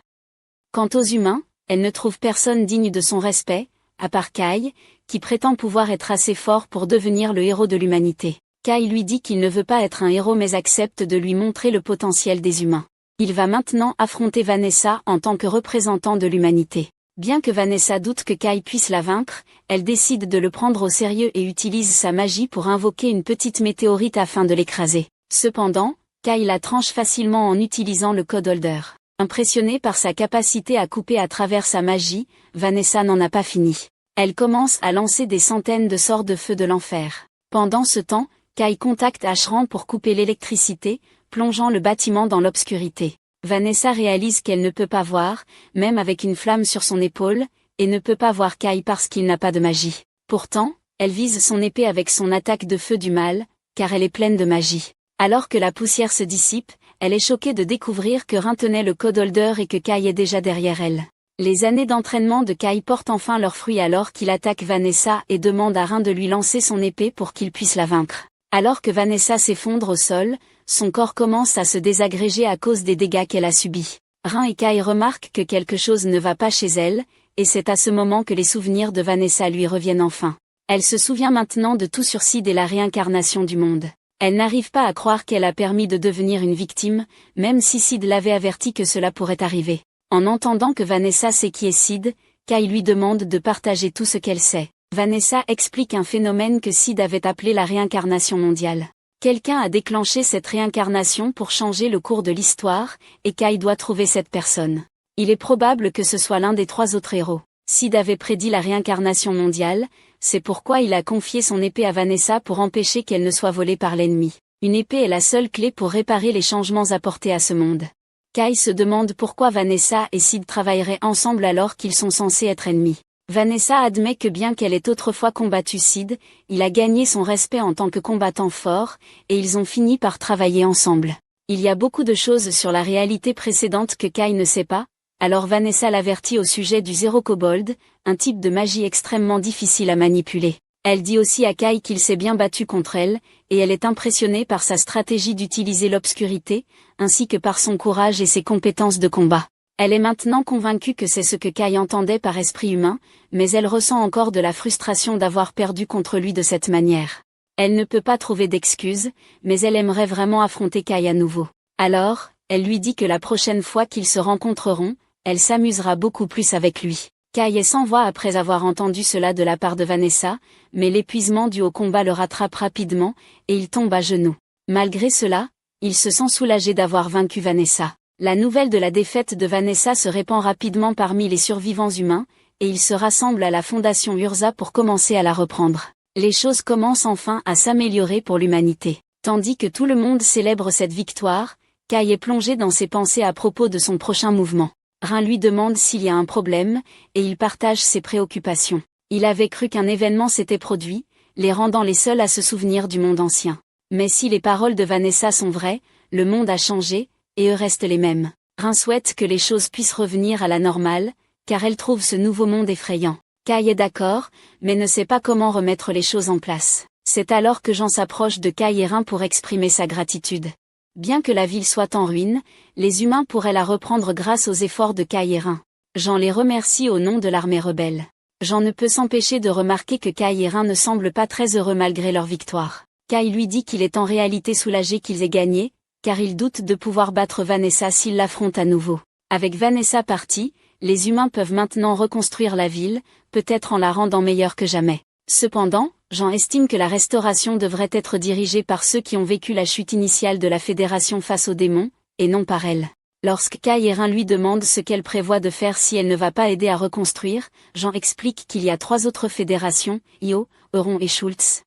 Quant aux humains, elle ne trouve personne digne de son respect, à part Kai, qui prétend pouvoir être assez fort pour devenir le héros de l'humanité. Kai lui dit qu'il ne veut pas être un héros mais accepte de lui montrer le potentiel des humains. Il va maintenant affronter Vanessa en tant que représentant de l'humanité. Bien que Vanessa doute que Kai puisse la vaincre, elle décide de le prendre au sérieux et utilise sa magie pour invoquer une petite météorite afin de l'écraser. Cependant, Kai la tranche facilement en utilisant le code holder. Impressionnée par sa capacité à couper à travers sa magie, Vanessa n'en a pas fini. Elle commence à lancer des centaines de sorts de feu de l'enfer. Pendant ce temps, Kai contacte Ashran pour couper l'électricité, plongeant le bâtiment dans l'obscurité. Vanessa réalise qu'elle ne peut pas voir, même avec une flamme sur son épaule, et ne peut pas voir Kai parce qu'il n'a pas de magie. Pourtant, elle vise son épée avec son attaque de feu du mal, car elle est pleine de magie. Alors que la poussière se dissipe, elle est choquée de découvrir que Rin tenait le code holder et que Kai est déjà derrière elle. Les années d'entraînement de Kai portent enfin leurs fruits alors qu'il attaque Vanessa et demande à Rin de lui lancer son épée pour qu'il puisse la vaincre. Alors que Vanessa s'effondre au sol, son corps commence à se désagréger à cause des dégâts qu'elle a subis. Rin et Kai remarquent que quelque chose ne va pas chez elle, et c'est à ce moment que les souvenirs de Vanessa lui reviennent enfin. Elle se souvient maintenant de tout sur Sid et la réincarnation du monde. Elle n'arrive pas à croire qu'elle a permis de devenir une victime, même si Sid l'avait averti que cela pourrait arriver. En entendant que Vanessa sait qui est Sid, Kai lui demande de partager tout ce qu'elle sait. Vanessa explique un phénomène que Sid avait appelé la réincarnation mondiale. Quelqu'un a déclenché cette réincarnation pour changer le cours de l'histoire, et Kai doit trouver cette personne. Il est probable que ce soit l'un des 3 autres héros. Sid avait prédit la réincarnation mondiale, c'est pourquoi il a confié son épée à Vanessa pour empêcher qu'elle ne soit volée par l'ennemi. Une épée est la seule clé pour réparer les changements apportés à ce monde. Kai se demande pourquoi Vanessa et Sid travailleraient ensemble alors qu'ils sont censés être ennemis. Vanessa admet que bien qu'elle ait autrefois combattu Sid, il a gagné son respect en tant que combattant fort, et ils ont fini par travailler ensemble. Il y a beaucoup de choses sur la réalité précédente que Kai ne sait pas, alors Vanessa l'avertit au sujet du Zéro Kobold, un type de magie extrêmement difficile à manipuler. Elle dit aussi à Kai qu'il s'est bien battu contre elle, et elle est impressionnée par sa stratégie d'utiliser l'obscurité, ainsi que par son courage et ses compétences de combat. Elle est maintenant convaincue que c'est ce que Kai entendait par esprit humain, mais elle ressent encore de la frustration d'avoir perdu contre lui de cette manière. Elle ne peut pas trouver d'excuses, mais elle aimerait vraiment affronter Kai à nouveau. Alors, elle lui dit que la prochaine fois qu'ils se rencontreront, elle s'amusera beaucoup plus avec lui. Kai est sans voix après avoir entendu cela de la part de Vanessa, mais l'épuisement dû au combat le rattrape rapidement, et il tombe à genoux. Malgré cela, il se sent soulagé d'avoir vaincu Vanessa. La nouvelle de la défaite de Vanessa se répand rapidement parmi les survivants humains, et ils se rassemblent à la fondation Urza pour commencer à la reprendre. Les choses commencent enfin à s'améliorer pour l'humanité. Tandis que tout le monde célèbre cette victoire, Kai est plongé dans ses pensées à propos de son prochain mouvement. Rin lui demande s'il y a un problème, et il partage ses préoccupations. Il avait cru qu'un événement s'était produit, les rendant les seuls à se souvenir du monde ancien. Mais si les paroles de Vanessa sont vraies, le monde a changé, et eux restent les mêmes. Rin souhaite que les choses puissent revenir à la normale, car elle trouve ce nouveau monde effrayant. Kai est d'accord, mais ne sait pas comment remettre les choses en place. C'est alors que Jean s'approche de Kai et Rin pour exprimer sa gratitude. Bien que la ville soit en ruine, les humains pourraient la reprendre grâce aux efforts de Kai et Rin. Jean les remercie au nom de l'armée rebelle. Jean ne peut s'empêcher de remarquer que Kai et Rin ne semblent pas très heureux malgré leur victoire. Kai lui dit qu'il est en réalité soulagé qu'ils aient gagné, car il doute de pouvoir battre Vanessa s'il l'affronte à nouveau. Avec Vanessa partie, les humains peuvent maintenant reconstruire la ville, peut-être en la rendant meilleure que jamais. Cependant, Jean estime que la restauration devrait être dirigée par ceux qui ont vécu la chute initiale de la Fédération face aux démons, et non par elle. Lorsque Kai et Rin lui demandent ce qu'elle prévoit de faire si elle ne va pas aider à reconstruire, Jean explique qu'il y a 3 autres fédérations, Io, Euron et Schultz,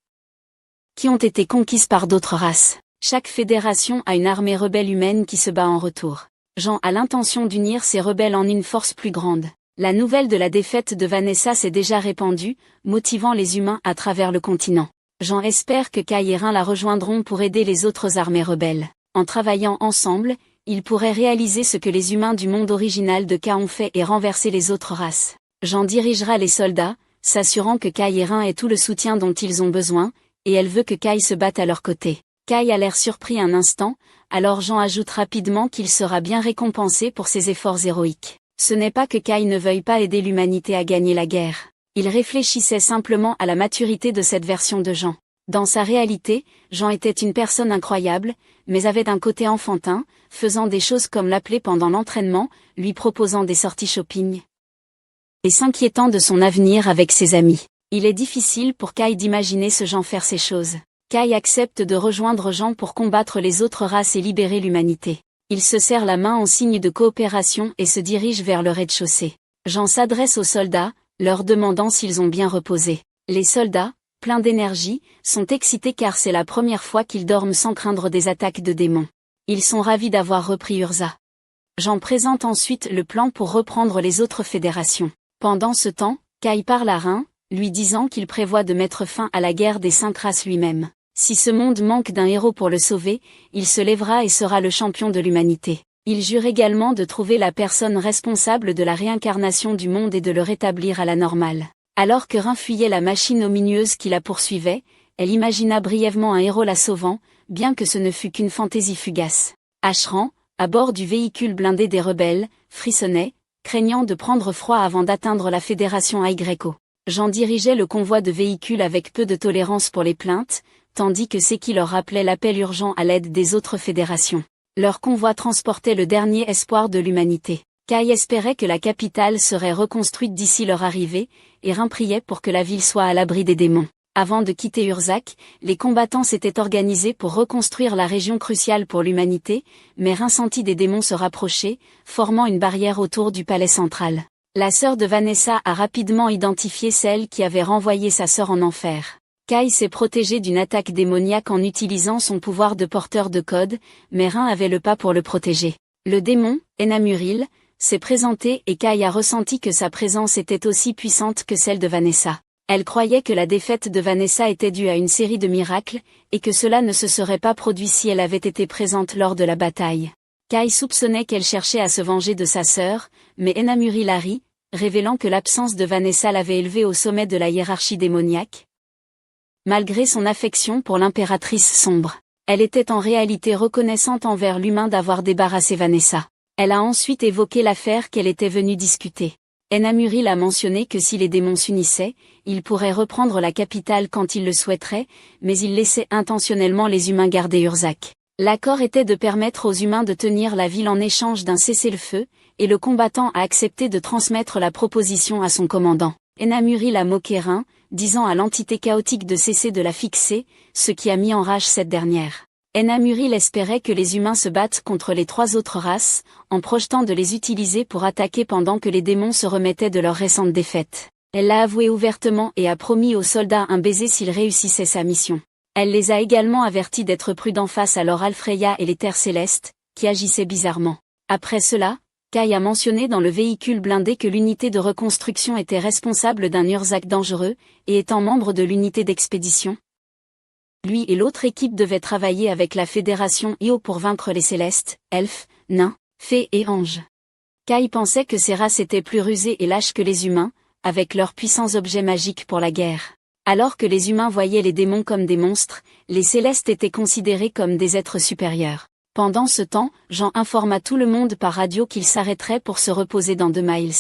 qui ont été conquises par d'autres races. Chaque fédération a une armée rebelle humaine qui se bat en retour. Jean a l'intention d'unir ces rebelles en une force plus grande. La nouvelle de la défaite de Vanessa s'est déjà répandue, motivant les humains à travers le continent. Jean espère que Kai et Rin la rejoindront pour aider les autres armées rebelles. En travaillant ensemble, ils pourraient réaliser ce que les humains du monde original de Kai ont fait et renverser les autres races. Jean dirigera les soldats, s'assurant que Kai et Rin aient tout le soutien dont ils ont besoin, et elle veut que Kai se batte à leur côté. Kai a l'air surpris un instant, alors Jean ajoute rapidement qu'il sera bien récompensé pour ses efforts héroïques. Ce n'est pas que Kai ne veuille pas aider l'humanité à gagner la guerre. Il réfléchissait simplement à la maturité de cette version de Jean. Dans sa réalité, Jean était une personne incroyable, mais avait un côté enfantin, faisant des choses comme l'appeler pendant l'entraînement, lui proposant des sorties shopping, et s'inquiétant de son avenir avec ses amis. Il est difficile pour Kai d'imaginer ce Jean faire ces choses. Kai accepte de rejoindre Jean pour combattre les autres races et libérer l'humanité. Il se serre la main en signe de coopération et se dirige vers le rez-de-chaussée. Jean s'adresse aux soldats, leur demandant s'ils ont bien reposé. Les soldats, pleins d'énergie, sont excités car c'est la première fois qu'ils dorment sans craindre des attaques de démons. Ils sont ravis d'avoir repris Urza. Jean présente ensuite le plan pour reprendre les autres fédérations. Pendant ce temps, Kai parle à Rin, lui disant qu'il prévoit de mettre fin à la guerre des 5 races lui-même. Si ce monde manque d'un héros pour le sauver, il se lèvera et sera le champion de l'humanité. Il jure également de trouver la personne responsable de la réincarnation du monde et de le rétablir à la normale. Alors que Rin fuyait la machine omineuse qui la poursuivait, elle imagina brièvement un héros la sauvant, bien que ce ne fût qu'une fantaisie fugace. Ashran, à bord du véhicule blindé des rebelles, frissonnait, craignant de prendre froid avant d'atteindre la fédération Aigreco. Jean dirigeait le convoi de véhicules avec peu de tolérance pour les plaintes, tandis que Seki leur rappelait l'appel urgent à l'aide des autres fédérations. Leur convoi transportait le dernier espoir de l'humanité. Kai espérait que la capitale serait reconstruite d'ici leur arrivée, et Rin priait pour que la ville soit à l'abri des démons. Avant de quitter Urzac, les combattants s'étaient organisés pour reconstruire la région cruciale pour l'humanité, mais Rin sentit des démons se rapprocher, formant une barrière autour du palais central. La sœur de Vanessa a rapidement identifié celle qui avait renvoyé sa sœur en enfer. Kai s'est protégé d'une attaque démoniaque en utilisant son pouvoir de porteur de code, mais Rin avait le pas pour le protéger. Le démon, Enamuril, s'est présenté et Kai a ressenti que sa présence était aussi puissante que celle de Vanessa. Elle croyait que la défaite de Vanessa était due à une série de miracles, et que cela ne se serait pas produit si elle avait été présente lors de la bataille. Kai soupçonnait qu'elle cherchait à se venger de sa sœur, mais Enamuril a ri, révélant que l'absence de Vanessa l'avait élevée au sommet de la hiérarchie démoniaque. Malgré son affection pour l'impératrice sombre, elle était en réalité reconnaissante envers l'humain d'avoir débarrassé Vanessa. Elle a ensuite évoqué l'affaire qu'elle était venue discuter. Enamuril a mentionné que si les démons s'unissaient, ils pourraient reprendre la capitale quand ils le souhaiteraient, mais ils laissaient intentionnellement les humains garder Urzac. L'accord était de permettre aux humains de tenir la ville en échange d'un cessez-le-feu, et le combattant a accepté de transmettre la proposition à son commandant. Enamuril a moqué Rin, disant à l'entité chaotique de cesser de la fixer, ce qui a mis en rage cette dernière. Enamuril espérait que les humains se battent contre les 3 autres races, en projetant de les utiliser pour attaquer pendant que les démons se remettaient de leur récente défaite. Elle l'a avoué ouvertement et a promis aux soldats un baiser s'ils réussissaient sa mission. Elle les a également avertis d'être prudents face à Lord Alfreya et les Terres Célestes, qui agissaient bizarrement. Après cela, Kai a mentionné dans le véhicule blindé que l'unité de reconstruction était responsable d'un Urzac dangereux, et étant membre de l'unité d'expédition. Lui et l'autre équipe devaient travailler avec la Fédération Io pour vaincre les Célestes, elfes, nains, fées et anges. Kai pensait que ces races étaient plus rusées et lâches que les humains, avec leurs puissants objets magiques pour la guerre. Alors que les humains voyaient les démons comme des monstres, les Célestes étaient considérés comme des êtres supérieurs. Pendant ce temps, Jean informa tout le monde par radio qu'il s'arrêterait pour se reposer dans 2 miles.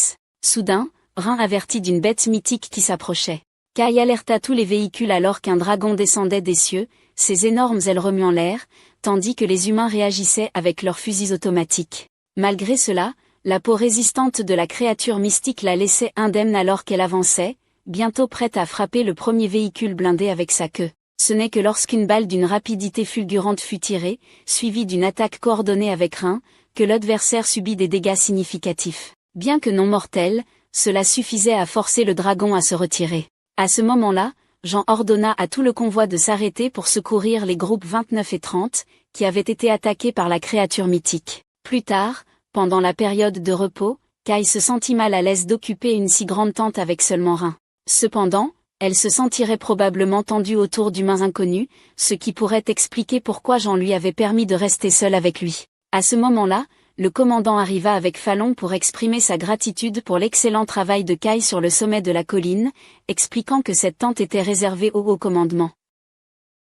Soudain, Rin avertit d'une bête mythique qui s'approchait. Kai alerta tous les véhicules alors qu'un dragon descendait des cieux, ses énormes ailes remuant l'air, tandis que les humains réagissaient avec leurs fusils automatiques. Malgré cela, la peau résistante de la créature mystique la laissait indemne alors qu'elle avançait, bientôt prête à frapper le premier véhicule blindé avec sa queue. Ce n'est que lorsqu'une balle d'une rapidité fulgurante fut tirée, suivie d'une attaque coordonnée avec Rin, que l'adversaire subit des dégâts significatifs. Bien que non mortels, cela suffisait à forcer le dragon à se retirer. À ce moment-là, Jean ordonna à tout le convoi de s'arrêter pour secourir les groupes 29 et 30, qui avaient été attaqués par la créature mythique. Plus tard, pendant la période de repos, Kai se sentit mal à l'aise d'occuper une si grande tente avec seulement Rin. Cependant, elle se sentirait probablement tendue autour d'humains inconnus, ce qui pourrait expliquer pourquoi Jean lui avait permis de rester seul avec lui. À ce moment-là, le commandant arriva avec Fallon pour exprimer sa gratitude pour l'excellent travail de Kai sur le sommet de la colline, expliquant que cette tente était réservée au haut commandement.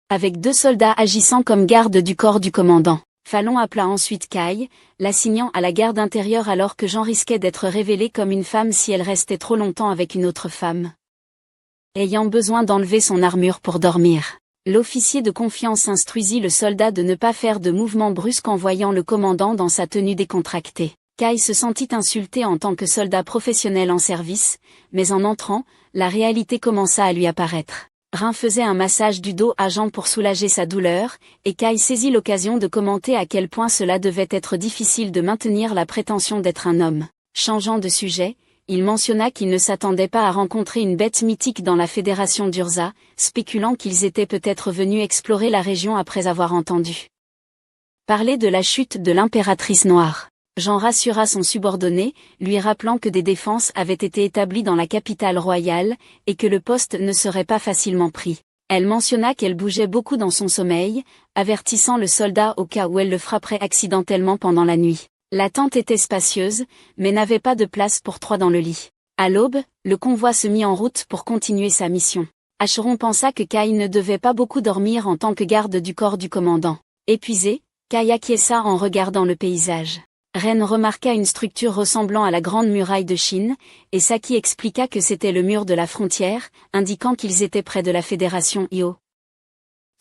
Avec 2 soldats agissant comme garde du corps du commandant, Fallon appela ensuite Kai, l'assignant à la garde intérieure alors que Jean risquait d'être révélée comme une femme si elle restait trop longtemps avec une autre femme. Ayant besoin d'enlever son armure pour dormir, l'officier de confiance instruisit le soldat de ne pas faire de mouvements brusques en voyant le commandant dans sa tenue décontractée. Kai se sentit insulté en tant que soldat professionnel en service, mais en entrant, la réalité commença à lui apparaître. Rin faisait un massage du dos à Jean pour soulager sa douleur, et Kai saisit l'occasion de commenter à quel point cela devait être difficile de maintenir la prétention d'être un homme. Changeant de sujet, il mentionna qu'il ne s'attendait pas à rencontrer une bête mythique dans la fédération d'Urza, spéculant qu'ils étaient peut-être venus explorer la région après avoir entendu parler de la chute de l'impératrice noire. Jean rassura son subordonné, lui rappelant que des défenses avaient été établies dans la capitale royale, et que le poste ne serait pas facilement pris. Elle mentionna qu'elle bougeait beaucoup dans son sommeil, avertissant le soldat au cas où elle le frapperait accidentellement pendant la nuit. La tente était spacieuse, mais n'avait pas de place pour 3 dans le lit. À l'aube, le convoi se mit en route pour continuer sa mission. Acheron pensa que Kai ne devait pas beaucoup dormir en tant que garde du corps du commandant. Épuisé, Kai acquiesça en regardant le paysage. Ren remarqua une structure ressemblant à la Grande Muraille de Chine, et Saki expliqua que c'était le mur de la frontière, indiquant qu'ils étaient près de la Fédération Io.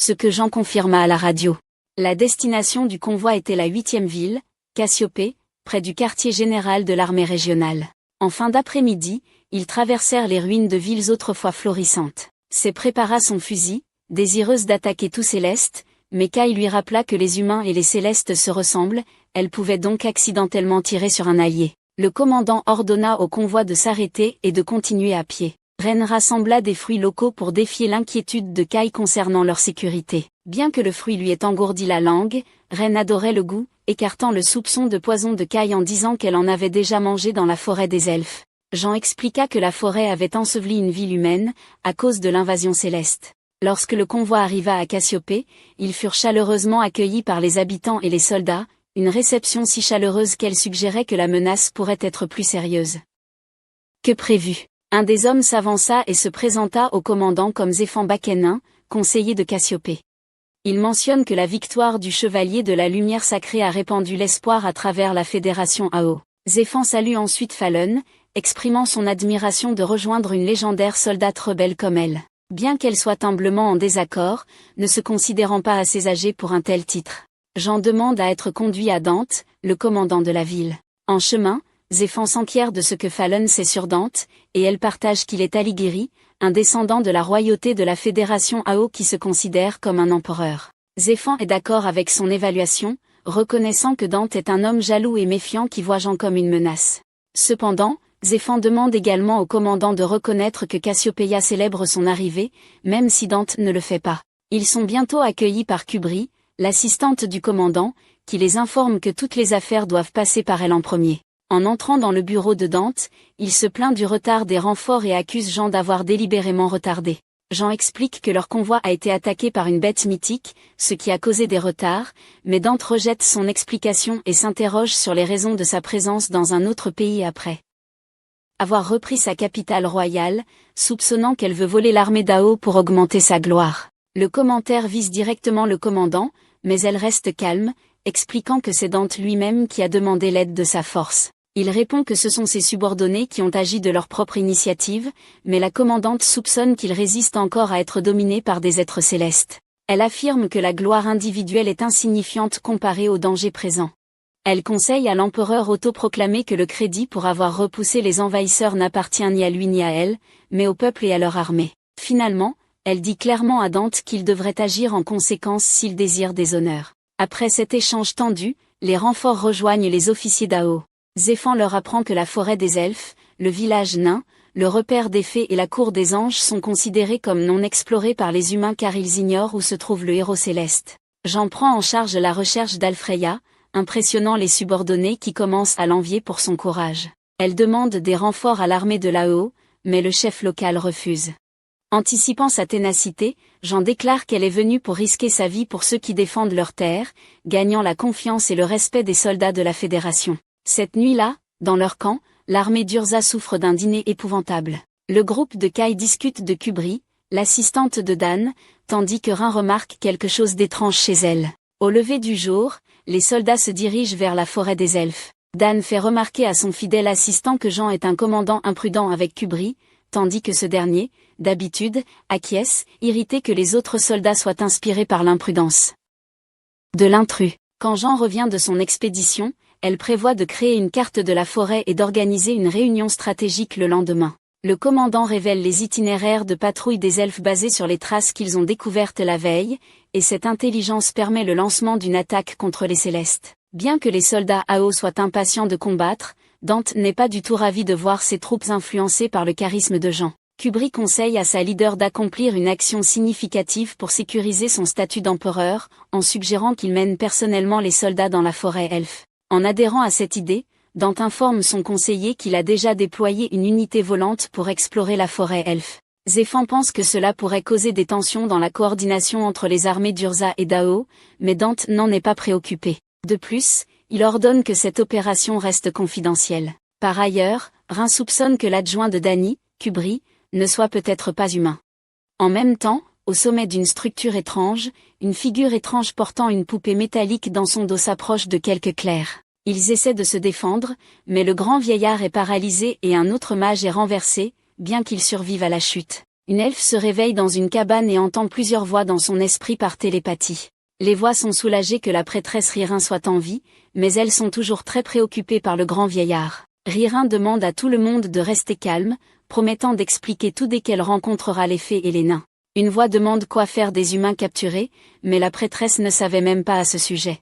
Ce que Jean confirma à la radio. La destination du convoi était la 8e ville, Cassiopée, près du quartier général de l'armée régionale. En fin d'après-midi, ils traversèrent les ruines de villes autrefois florissantes. Ses prépara son fusil, désireuse d'attaquer tout Céleste, mais Kai lui rappela que les humains et les Célestes se ressemblent, elle pouvait donc accidentellement tirer sur un allié. Le commandant ordonna au convoi de s'arrêter et de continuer à pied. Ren rassembla des fruits locaux pour défier l'inquiétude de Kai concernant leur sécurité. Bien que le fruit lui ait engourdi la langue, Ren adorait le goût, écartant le soupçon de poison de Kai en disant qu'elle en avait déjà mangé dans la forêt des elfes. Jean expliqua que la forêt avait enseveli une ville humaine, à cause de l'invasion céleste. Lorsque le convoi arriva à Cassiopée, ils furent chaleureusement accueillis par les habitants et les soldats, une réception si chaleureuse qu'elle suggérait que la menace pourrait être plus sérieuse que prévu. Un des hommes s'avança et se présenta au commandant comme Zéphane Bakenin, conseiller de Cassiopée. Il mentionne que la victoire du chevalier de la lumière sacrée a répandu l'espoir à travers la fédération Ao. Zéphane salue ensuite Falun, exprimant son admiration de rejoindre une légendaire soldate rebelle comme elle. Bien qu'elle soit humblement en désaccord, ne se considérant pas assez âgée pour un tel titre. Jean demande à être conduit à Dante, le commandant de la ville. En chemin, Zéphane s'enquiert de ce que Falun sait sur Dante, et elle partage qu'il est Alighieri, un descendant de la royauté de la fédération Ao qui se considère comme un empereur. Zéphane est d'accord avec son évaluation, reconnaissant que Dante est un homme jaloux et méfiant qui voit Jean comme une menace. Cependant, Zéphane demande également au commandant de reconnaître que Cassiopéia célèbre son arrivée, même si Dante ne le fait pas. Ils sont bientôt accueillis par Kubri, l'assistante du commandant, qui les informe que toutes les affaires doivent passer par elle en premier. En entrant dans le bureau de Dante, il se plaint du retard des renforts et accuse Jean d'avoir délibérément retardé. Jean explique que leur convoi a été attaqué par une bête mythique, ce qui a causé des retards, mais Dante rejette son explication et s'interroge sur les raisons de sa présence dans un autre pays après avoir repris sa capitale royale, soupçonnant qu'elle veut voler l'armée d'Ao pour augmenter sa gloire. Le commentaire vise directement le commandant, mais elle reste calme, expliquant que c'est Dante lui-même qui a demandé l'aide de sa force. Il répond que ce sont ses subordonnés qui ont agi de leur propre initiative, mais la commandante soupçonne qu'ils résistent encore à être dominés par des êtres célestes. Elle affirme que la gloire individuelle est insignifiante comparée au danger présent. Elle conseille à l'empereur autoproclamé que le crédit pour avoir repoussé les envahisseurs n'appartient ni à lui ni à elle, mais au peuple et à leur armée. Finalement, elle dit clairement à Dante qu'il devrait agir en conséquence s'il désire des honneurs. Après cet échange tendu, les renforts rejoignent les officiers d'Ao. Zéphane leur apprend que la forêt des elfes, le village nain, le repère des fées et la cour des anges sont considérés comme non explorés par les humains car ils ignorent où se trouve le héros céleste. Jean prend en charge la recherche d'Alfreya, impressionnant les subordonnés qui commencent à l'envier pour son courage. Elle demande des renforts à l'armée de l'Ao, mais le chef local refuse. Anticipant sa ténacité, Jean déclare qu'elle est venue pour risquer sa vie pour ceux qui défendent leur terre, gagnant la confiance et le respect des soldats de la Fédération. Cette nuit-là, dans leur camp, l'armée d'Urza souffre d'un dîner épouvantable. Le groupe de Kai discute de Kubri, l'assistante de Dan, tandis que Rin remarque quelque chose d'étrange chez elle. Au lever du jour, les soldats se dirigent vers la forêt des elfes. Dan fait remarquer à son fidèle assistant que Jean est un commandant imprudent avec Kubri, tandis que ce dernier, d'habitude, acquiesce, irrité que les autres soldats soient inspirés par l'imprudence de l'intrus. Quand Jean revient de son expédition, elle prévoit de créer une carte de la forêt et d'organiser une réunion stratégique le lendemain. Le commandant révèle les itinéraires de patrouille des elfes basés sur les traces qu'ils ont découvertes la veille, et cette intelligence permet le lancement d'une attaque contre les Célestes. Bien que les soldats Ao soient impatients de combattre, Dante n'est pas du tout ravi de voir ses troupes influencées par le charisme de Jean. Kubri conseille à sa leader d'accomplir une action significative pour sécuriser son statut d'empereur, en suggérant qu'il mène personnellement les soldats dans la forêt elfe. En adhérant à cette idée, Dante informe son conseiller qu'il a déjà déployé une unité volante pour explorer la forêt elfe. Zéphane pense que cela pourrait causer des tensions dans la coordination entre les armées d'Urza et d'Ao, mais Dante n'en est pas préoccupé. De plus, il ordonne que cette opération reste confidentielle. Par ailleurs, Rin soupçonne que l'adjoint de Dany, Kubri, ne soit peut-être pas humain. En même temps, au sommet d'une structure étrange, une figure étrange portant une poupée métallique dans son dos s'approche de quelques clercs. Ils essaient de se défendre, mais le grand vieillard est paralysé et un autre mage est renversé, bien qu'il survive à la chute. Une elfe se réveille dans une cabane et entend plusieurs voix dans son esprit par télépathie. Les voix sont soulagées que la prêtresse Ririn soit en vie, mais elles sont toujours très préoccupées par le grand vieillard. Ririn demande à tout le monde de rester calme, promettant d'expliquer tout dès qu'elle rencontrera les fées et les nains. Une voix demande quoi faire des humains capturés, mais la prêtresse ne savait même pas à ce sujet.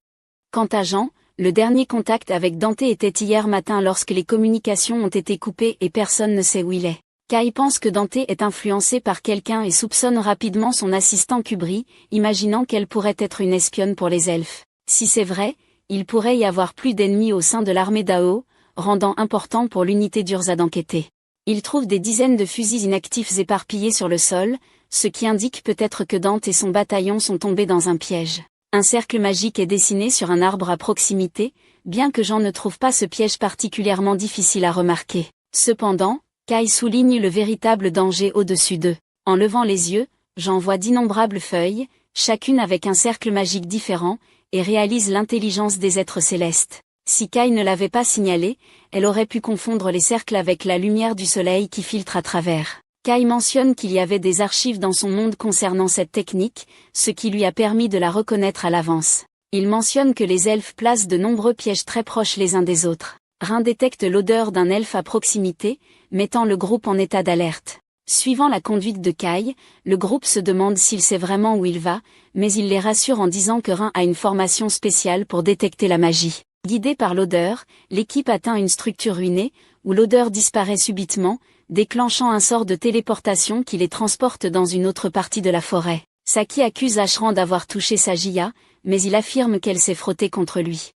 Quant à Jean, le dernier contact avec Dante était hier matin lorsque les communications ont été coupées et personne ne sait où il est. Kai pense que Dante est influencé par quelqu'un et soupçonne rapidement son assistant Kubri, imaginant qu'elle pourrait être une espionne pour les elfes. Si c'est vrai, il pourrait y avoir plus d'ennemis au sein de l'armée d'Ao, rendant important pour l'unité d'Urza d'enquêter. Il trouve des dizaines de fusils inactifs éparpillés sur le sol, ce qui indique peut-être que Dante et son bataillon sont tombés dans un piège. Un cercle magique est dessiné sur un arbre à proximité, bien que Jean ne trouve pas ce piège particulièrement difficile à remarquer. Cependant, Kai souligne le véritable danger au-dessus d'eux. En levant les yeux, Jean voit d'innombrables feuilles, chacune avec un cercle magique différent, et réalise l'intelligence des êtres célestes. Si Kai ne l'avait pas signalé, elle aurait pu confondre les cercles avec la lumière du soleil qui filtre à travers. Kai mentionne qu'il y avait des archives dans son monde concernant cette technique, ce qui lui a permis de la reconnaître à l'avance. Il mentionne que les elfes placent de nombreux pièges très proches les uns des autres. Rin détecte l'odeur d'un elfe à proximité, mettant le groupe en état d'alerte. Suivant la conduite de Kai, le groupe se demande s'il sait vraiment où il va, mais il les rassure en disant que Rin a une formation spéciale pour détecter la magie. Guidée par l'odeur, l'équipe atteint une structure ruinée, où l'odeur disparaît subitement, déclenchant un sort de téléportation qui les transporte dans une autre partie de la forêt. Saki accuse Ashran d'avoir touché Sagia, mais il affirme qu'elle s'est frottée contre lui.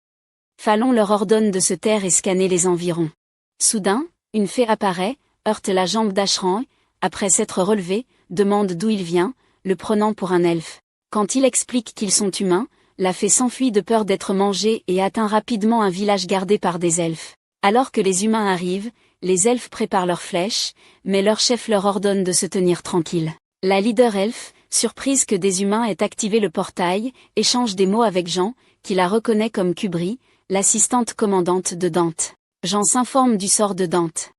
Falon leur ordonne de se taire et scanner les environs. Soudain, une fée apparaît, heurte la jambe d'Ashran, après s'être relevée, demande d'où il vient, le prenant pour un elfe. Quand il explique qu'ils sont humains, la fée s'enfuit de peur d'être mangée et atteint rapidement un village gardé par des elfes. Alors que les humains arrivent, les elfes préparent leurs flèches, mais leur chef leur ordonne de se tenir tranquille. La leader elfe, surprise que des humains aient activé le portail, échange des mots avec Jean, qui la reconnaît comme Kubri, l'assistante commandante de Dante. Jean s'informe du sort de Dante.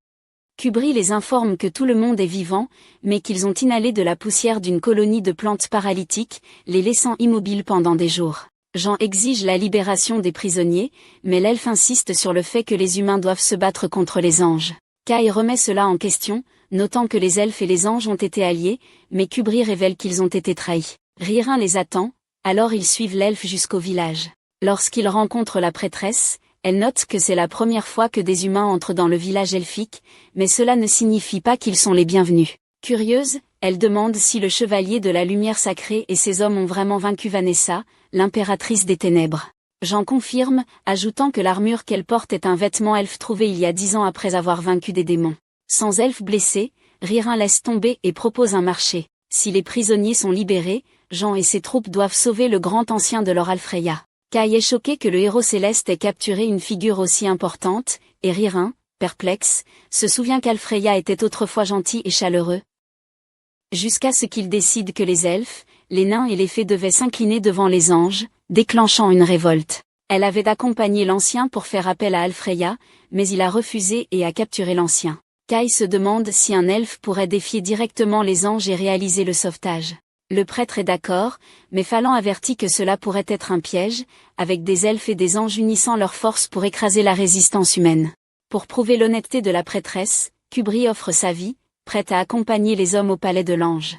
Kubri les informe que tout le monde est vivant, mais qu'ils ont inhalé de la poussière d'une colonie de plantes paralytiques, les laissant immobiles pendant des jours. Jean exige la libération des prisonniers, mais l'elfe insiste sur le fait que les humains doivent se battre contre les anges. Kai remet cela en question, notant que les elfes et les anges ont été alliés, mais Kubri révèle qu'ils ont été trahis. Ririn les attend, alors ils suivent l'elfe jusqu'au village. Lorsqu'ils rencontrent la prêtresse, elle note que c'est la première fois que des humains entrent dans le village elfique, mais cela ne signifie pas qu'ils sont les bienvenus. Curieuse, elle demande si le chevalier de la lumière sacrée et ses hommes ont vraiment vaincu Vanessa, l'impératrice des ténèbres. Jean confirme, ajoutant que l'armure qu'elle porte est un vêtement elfe trouvé il y a 10 ans après avoir vaincu des démons. Sans elfe blessé, Ririn laisse tomber et propose un marché. Si les prisonniers sont libérés, Jean et ses troupes doivent sauver le grand ancien de leur Alfreya. Kai est choqué que le héros céleste ait capturé une figure aussi importante, et Ririn, perplexe, se souvient qu'Alfreya était autrefois gentil et chaleureux. Jusqu'à ce qu'il décide que les elfes, les nains et les fées devaient s'incliner devant les anges, déclenchant une révolte. Elle avait accompagné l'ancien pour faire appel à Alfreya, mais il a refusé et a capturé l'ancien. Kai se demande si un elfe pourrait défier directement les anges et réaliser le sauvetage. Le prêtre est d'accord, mais Falan avertit que cela pourrait être un piège, avec des elfes et des anges unissant leurs forces pour écraser la résistance humaine. Pour prouver l'honnêteté de la prêtresse, Kubri offre sa vie, prête à accompagner les hommes au palais de l'ange.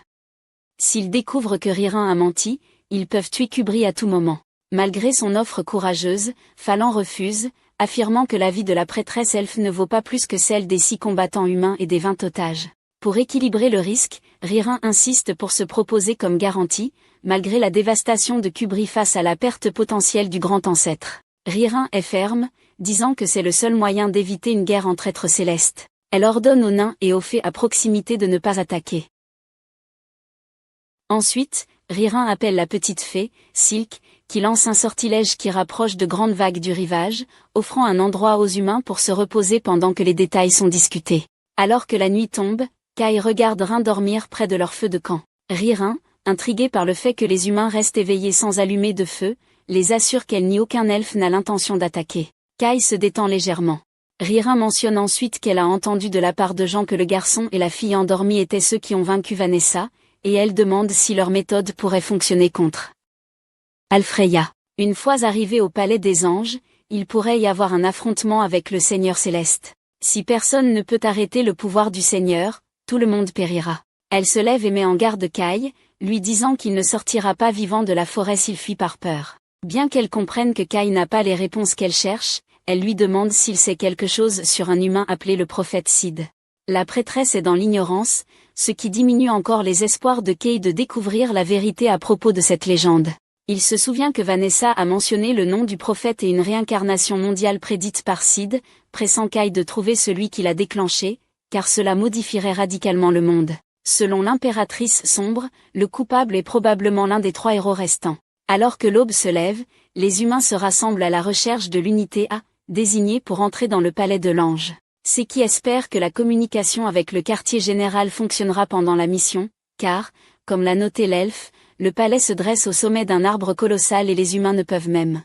S'ils découvrent que Ririn a menti, ils peuvent tuer Kubri à tout moment. Malgré son offre courageuse, Falan refuse, affirmant que la vie de la prêtresse elfe ne vaut pas plus que celle des 6 combattants humains et des 20 otages. Pour équilibrer le risque, Ririn insiste pour se proposer comme garantie, malgré la dévastation de Kubri face à la perte potentielle du grand ancêtre. Ririn est ferme, disant que c'est le seul moyen d'éviter une guerre entre êtres célestes. Elle ordonne aux nains et aux fées à proximité de ne pas attaquer. Ensuite, Ririn appelle la petite fée, Silk, qui lance un sortilège qui rapproche de grandes vagues du rivage, offrant un endroit aux humains pour se reposer pendant que les détails sont discutés. Alors que la nuit tombe, Kai regarde Rin dormir près de leur feu de camp. Ririn, intrigué par le fait que les humains restent éveillés sans allumer de feu, les assure qu'elle ni aucun elfe n'a l'intention d'attaquer. Kai se détend légèrement. Ririn mentionne ensuite qu'elle a entendu de la part de Jean que le garçon et la fille endormis étaient ceux qui ont vaincu Vanessa, et elle demande si leur méthode pourrait fonctionner contre Alfreya. Une fois arrivés au palais des anges, il pourrait y avoir un affrontement avec le Seigneur céleste. Si personne ne peut arrêter le pouvoir du Seigneur, tout le monde périra. Elle se lève et met en garde Kai, lui disant qu'il ne sortira pas vivant de la forêt s'il fuit par peur. Bien qu'elle comprenne que Kai n'a pas les réponses qu'elle cherche, elle lui demande s'il sait quelque chose sur un humain appelé le prophète Sid. La prêtresse est dans l'ignorance, ce qui diminue encore les espoirs de Kai de découvrir la vérité à propos de cette légende. Il se souvient que Vanessa a mentionné le nom du prophète et une réincarnation mondiale prédite par Sid, pressant Kai de trouver celui qui l'a déclenché, car cela modifierait radicalement le monde. Selon l'impératrice sombre, le coupable est probablement l'un des 3 héros restants. Alors que l'aube se lève, les humains se rassemblent à la recherche de l'unité A, désignée pour entrer dans le palais de l'ange. C'est qui espère que la communication avec le quartier général fonctionnera pendant la mission, car, comme l'a noté l'elfe, le palais se dresse au sommet d'un arbre colossal et les humains ne peuvent même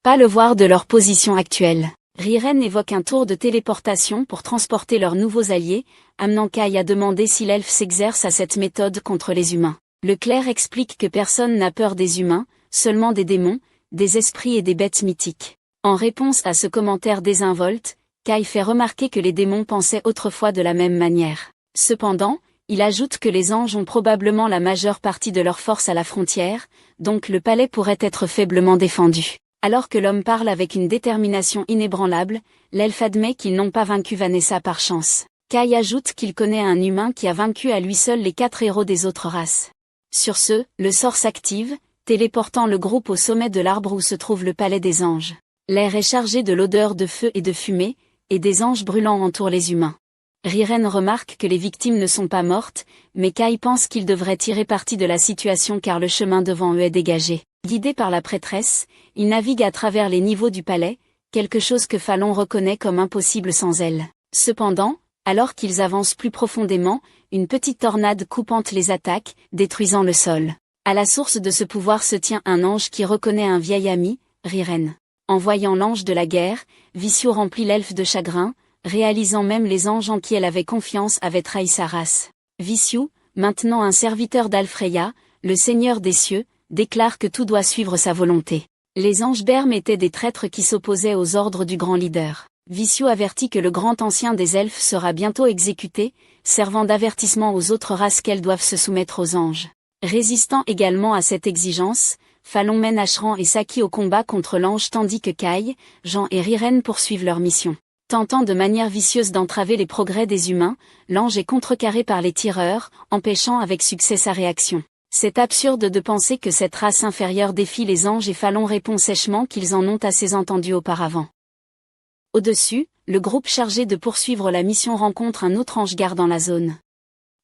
pas le voir de leur position actuelle. Riren évoque un tour de téléportation pour transporter leurs nouveaux alliés, amenant Kai à demander si l'elfe s'exerce à cette méthode contre les humains. Le clerc explique que personne n'a peur des humains, seulement des démons, des esprits et des bêtes mythiques. En réponse à ce commentaire désinvolte, Kai fait remarquer que les démons pensaient autrefois de la même manière. Cependant, il ajoute que les anges ont probablement la majeure partie de leur force à la frontière, donc le palais pourrait être faiblement défendu. Alors que l'homme parle avec une détermination inébranlable, l'elfe admet qu'ils n'ont pas vaincu Vanessa par chance. Kai ajoute qu'il connaît un humain qui a vaincu à lui seul les 4 héros des autres races. Sur ce, le sort s'active, téléportant le groupe au sommet de l'arbre où se trouve le palais des anges. L'air est chargé de l'odeur de feu et de fumée, et des anges brûlants entourent les humains. Riren remarque que les victimes ne sont pas mortes, mais Kai pense qu'ils devraient tirer parti de la situation car le chemin devant eux est dégagé. Guidé par la prêtresse, ils naviguent à travers les niveaux du palais, quelque chose que Phalon reconnaît comme impossible sans elle. Cependant, alors qu'ils avancent plus profondément, une petite tornade coupante les attaque, détruisant le sol. À la source de ce pouvoir se tient un ange qui reconnaît un vieil ami, Riren. En voyant l'ange de la guerre, Vissio remplit l'elfe de chagrin, réalisant même les anges en qui elle avait confiance avaient trahi sa race. Vissio, maintenant un serviteur d'Alfreya, le seigneur des cieux, déclare que tout doit suivre sa volonté. Les anges bermes étaient des traîtres qui s'opposaient aux ordres du grand leader. Vissio avertit que le grand ancien des elfes sera bientôt exécuté, servant d'avertissement aux autres races qu'elles doivent se soumettre aux anges. Résistant également à cette exigence, Phalon mène Ashran et Saki au combat contre l'ange tandis que Kai, Jean et Riren poursuivent leur mission. Tentant de manière vicieuse d'entraver les progrès des humains, l'ange est contrecarré par les tireurs, empêchant avec succès sa réaction. C'est absurde de penser que cette race inférieure défie les anges et Phalon répond sèchement qu'ils en ont assez entendu auparavant. Au-dessus, le groupe chargé de poursuivre la mission rencontre un autre ange-garde dans la zone.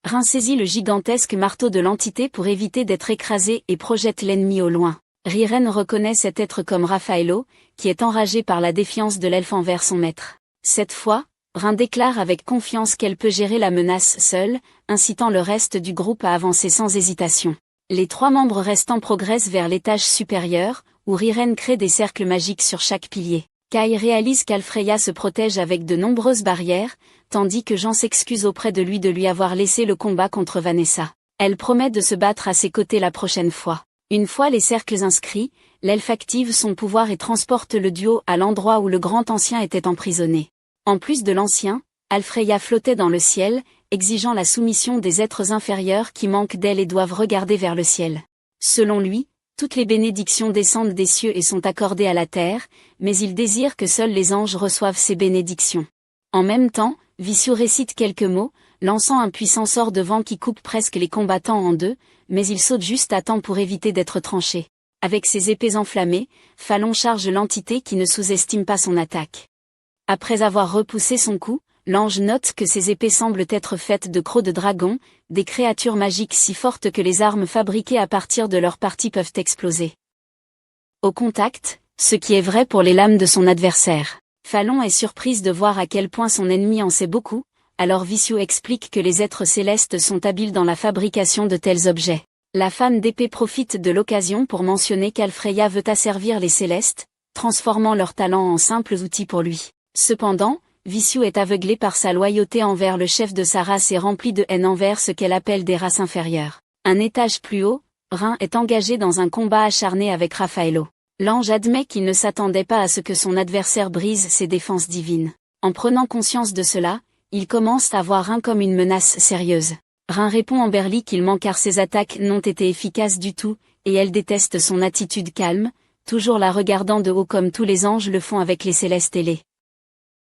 Rin saisit le gigantesque marteau de l'entité pour éviter d'être écrasé et projette l'ennemi au loin. Riren reconnaît cet être comme Raffaello, qui est enragé par la défiance de l'elfe envers son maître. Cette fois, Rin déclare avec confiance qu'elle peut gérer la menace seule, incitant le reste du groupe à avancer sans hésitation. Les 3 membres restants progressent vers l'étage supérieur, où Riren crée des cercles magiques sur chaque pilier. Kai réalise qu'Alfreya se protège avec de nombreuses barrières, tandis que Jean s'excuse auprès de lui avoir laissé le combat contre Vanessa. Elle promet de se battre à ses côtés la prochaine fois. Une fois les cercles inscrits, l'elfe active son pouvoir et transporte le duo à l'endroit où le grand ancien était emprisonné. En plus de l'ancien, Alfreya flottait dans le ciel, exigeant la soumission des êtres inférieurs qui manquent d'elle et doivent regarder vers le ciel. Selon lui, toutes les bénédictions descendent des cieux et sont accordées à la terre, mais il désire que seuls les anges reçoivent ces bénédictions. En même temps, Vissio récite quelques mots, lançant un puissant sort de vent qui coupe presque les combattants en deux, mais il saute juste à temps pour éviter d'être tranché. Avec ses épées enflammées, Phalon charge l'entité qui ne sous-estime pas son attaque. Après avoir repoussé son coup, l'ange note que ses épées semblent être faites de crocs de dragon, des créatures magiques si fortes que les armes fabriquées à partir de leurs parties peuvent exploser au contact, ce qui est vrai pour les lames de son adversaire. Phalon est surprise de voir à quel point son ennemi en sait beaucoup, alors Vissio explique que les êtres célestes sont habiles dans la fabrication de tels objets. La femme d'épée profite de l'occasion pour mentionner qu'Alfreya veut asservir les célestes, transformant leurs talents en simples outils pour lui. Cependant, Vishou est aveuglé par sa loyauté envers le chef de sa race et rempli de haine envers ce qu'elle appelle des races inférieures. Un étage plus haut, Rin est engagé dans un combat acharné avec Raffaello. L'ange admet qu'il ne s'attendait pas à ce que son adversaire brise ses défenses divines. En prenant conscience de cela, il commence à voir Rin comme une menace sérieuse. Rin répond en berli qu'il ment car ses attaques n'ont été efficaces du tout, et elle déteste son attitude calme, toujours la regardant de haut comme tous les anges le font avec les célestes et les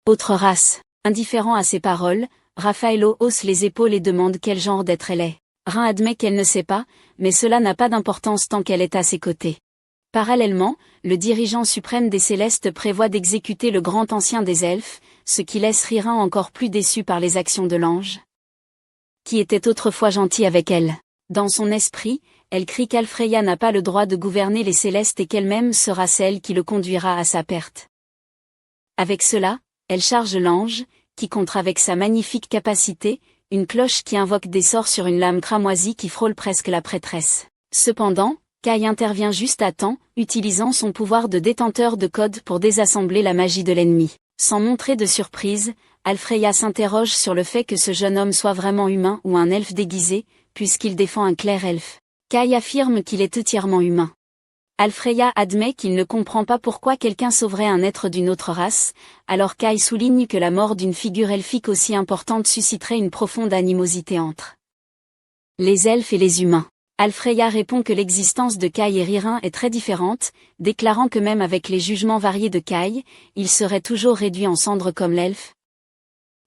autres races. Indifférent à ses paroles, Raffaello hausse les épaules et demande quel genre d'être elle est. Rin admet qu'elle ne sait pas, mais cela n'a pas d'importance tant qu'elle est à ses côtés. Parallèlement, le dirigeant suprême des Célestes prévoit d'exécuter le grand ancien des elfes, ce qui laisse Ririn encore plus déçu par les actions de l'ange, qui était autrefois gentil avec elle. Dans son esprit, elle crie qu'Alfreya n'a pas le droit de gouverner les Célestes et qu'elle-même sera celle qui le conduira à sa perte. Avec cela, elle charge l'ange, qui contre avec sa magnifique capacité, une cloche qui invoque des sorts sur une lame cramoisie qui frôle presque la prêtresse. Cependant, Kai intervient juste à temps, utilisant son pouvoir de détenteur de code pour désassembler la magie de l'ennemi. Sans montrer de surprise, Alfreya s'interroge sur le fait que ce jeune homme soit vraiment humain ou un elfe déguisé, puisqu'il défend un clair elfe. Kai affirme qu'il est entièrement humain. Alfreya admet qu'il ne comprend pas pourquoi quelqu'un sauverait un être d'une autre race, alors Kai souligne que la mort d'une figure elfique aussi importante susciterait une profonde animosité entre les elfes et les humains. Alfreya répond que l'existence de Kai et Ririn est très différente, déclarant que même avec les jugements variés de Kai, il serait toujours réduit en cendres comme l'elfe,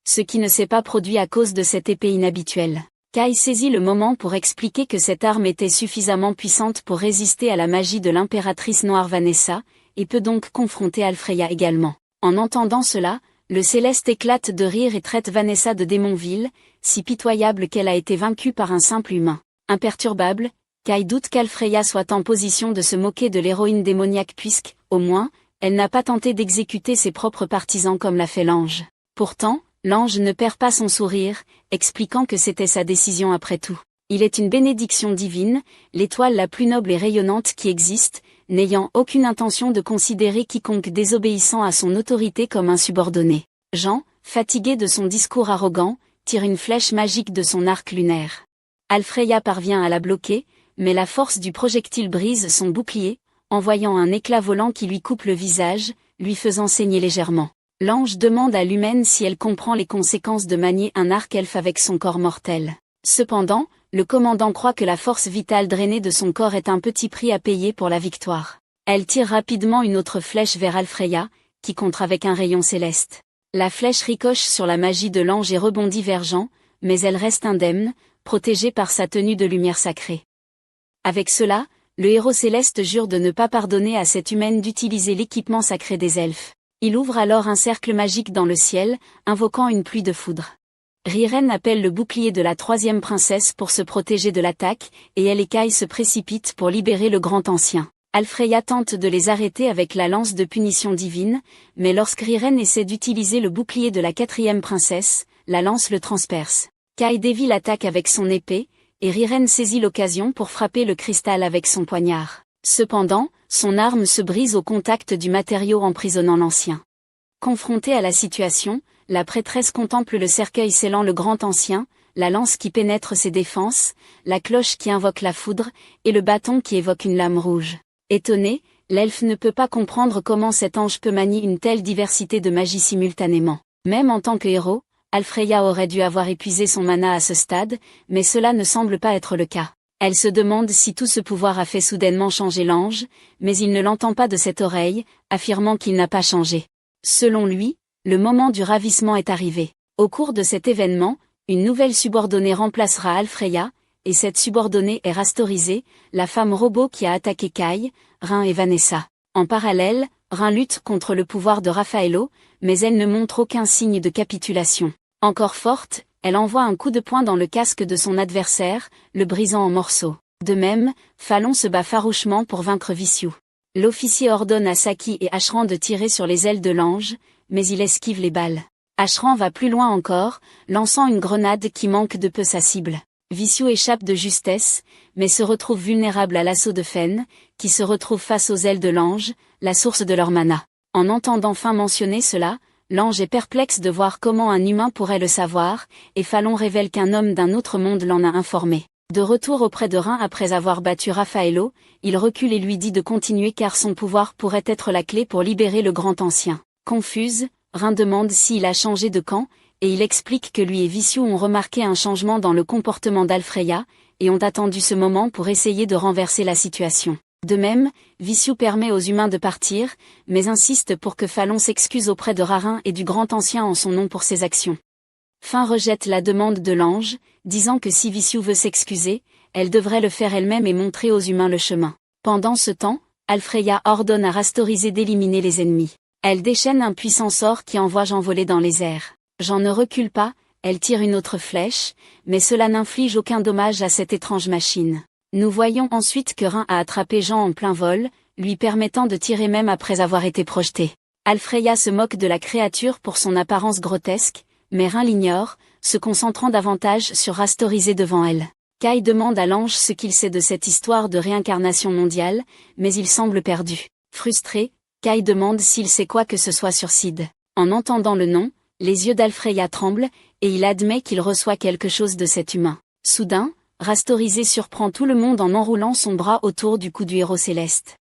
ce qui ne s'est pas produit à cause de cette épée inhabituelle. Kai saisit le moment pour expliquer que cette arme était suffisamment puissante pour résister à la magie de l'impératrice noire Vanessa, et peut donc confronter Alfreya également. En entendant cela, le Céleste éclate de rire et traite Vanessa de démonville, si pitoyable qu'elle a été vaincue par un simple humain. Imperturbable, Kai doute qu'Alfreya soit en position de se moquer de l'héroïne démoniaque puisque, au moins, elle n'a pas tenté d'exécuter ses propres partisans comme l'a fait l'ange. Pourtant, l'ange ne perd pas son sourire, expliquant que c'était sa décision après tout. Il est une bénédiction divine, l'étoile la plus noble et rayonnante qui existe, n'ayant aucune intention de considérer quiconque désobéissant à son autorité comme un subordonné. Jean, fatigué de son discours arrogant, tire une flèche magique de son arc lunaire. Alfreya parvient à la bloquer, mais la force du projectile brise son bouclier, envoyant un éclat volant qui lui coupe le visage, lui faisant saigner légèrement. L'ange demande à l'humaine si elle comprend les conséquences de manier un arc elfe avec son corps mortel. Cependant, le commandant croit que la force vitale drainée de son corps est un petit prix à payer pour la victoire. Elle tire rapidement une autre flèche vers Alfreya, qui contre avec un rayon céleste. La flèche ricoche sur la magie de l'ange et rebondit vers Jean, mais elle reste indemne, protégée par sa tenue de lumière sacrée. Avec cela, le héros céleste jure de ne pas pardonner à cette humaine d'utiliser l'équipement sacré des elfes. Il ouvre alors un cercle magique dans le ciel, invoquant une pluie de foudre. Riren appelle le bouclier de la troisième princesse pour se protéger de l'attaque, et elle et Kai se précipitent pour libérer le grand ancien. Alfreya tente de les arrêter avec la lance de punition divine, mais lorsque Riren essaie d'utiliser le bouclier de la quatrième princesse, la lance le transperce. Kai dévie l'attaque avec son épée, et Riren saisit l'occasion pour frapper le cristal avec son poignard. Cependant, son arme se brise au contact du matériau emprisonnant l'ancien. Confrontée à la situation, la prêtresse contemple le cercueil scellant le grand ancien, la lance qui pénètre ses défenses, la cloche qui invoque la foudre, et le bâton qui évoque une lame rouge. Étonné, l'elfe ne peut pas comprendre comment cet ange peut manier une telle diversité de magie simultanément. Même en tant que héros, Alfreya aurait dû avoir épuisé son mana à ce stade, mais cela ne semble pas être le cas. Elle se demande si tout ce pouvoir a fait soudainement changer l'ange, mais il ne l'entend pas de cette oreille, affirmant qu'il n'a pas changé. Selon lui, le moment du ravissement est arrivé. Au cours de cet événement, une nouvelle subordonnée remplacera Alfreya, et cette subordonnée est Rastorisée, la femme robot qui a attaqué Kai, Rin et Vanessa. En parallèle, Rin lutte contre le pouvoir de Raffaello, mais elle ne montre aucun signe de capitulation. Encore forte, elle envoie un coup de poing dans le casque de son adversaire, le brisant en morceaux. De même, Phalon se bat farouchement pour vaincre Vishou. L'officier ordonne à Saki et Ashran de tirer sur les ailes de l'ange, mais il esquive les balles. Ashran va plus loin encore, lançant une grenade qui manque de peu sa cible. Vicious échappe de justesse, mais se retrouve vulnérable à l'assaut de Fen, qui se retrouve face aux ailes de l'ange, la source de leur mana. En entendant Fin mentionner cela, l'ange est perplexe de voir comment un humain pourrait le savoir, et Phalon révèle qu'un homme d'un autre monde l'en a informé. De retour auprès de Rin après avoir battu Raffaello, il recule et lui dit de continuer car son pouvoir pourrait être la clé pour libérer le Grand Ancien. Confuse, Rin demande s'il a changé de camp, et il explique que lui et Vicious ont remarqué un changement dans le comportement d'Alfreya, et ont attendu ce moment pour essayer de renverser la situation. De même, Vicious permet aux humains de partir, mais insiste pour que Phalon s'excuse auprès de Rarin et du Grand Ancien en son nom pour ses actions. Fin rejette la demande de l'ange, disant que si Vicious veut s'excuser, elle devrait le faire elle-même et montrer aux humains le chemin. Pendant ce temps, Alfreya ordonne à Rastorisé d'éliminer les ennemis. Elle déchaîne un puissant sort qui envoie Jean voler dans les airs. Jean ne recule pas, elle tire une autre flèche, mais cela n'inflige aucun dommage à cette étrange machine. Nous voyons ensuite que Rin a attrapé Jean en plein vol, lui permettant de tirer même après avoir été projeté. Alfreya se moque de la créature pour son apparence grotesque, mais Rin l'ignore, se concentrant davantage sur Rastorisé devant elle. Kai demande à l'ange ce qu'il sait de cette histoire de réincarnation mondiale, mais il semble perdu. Frustré, Kai demande s'il sait quoi que ce soit sur Sid. En entendant le nom, les yeux d'Alfreya tremblent, et il admet qu'il reçoit quelque chose de cet humain. Soudain, Rastorisé surprend tout le monde en enroulant son bras autour du cou du héros céleste.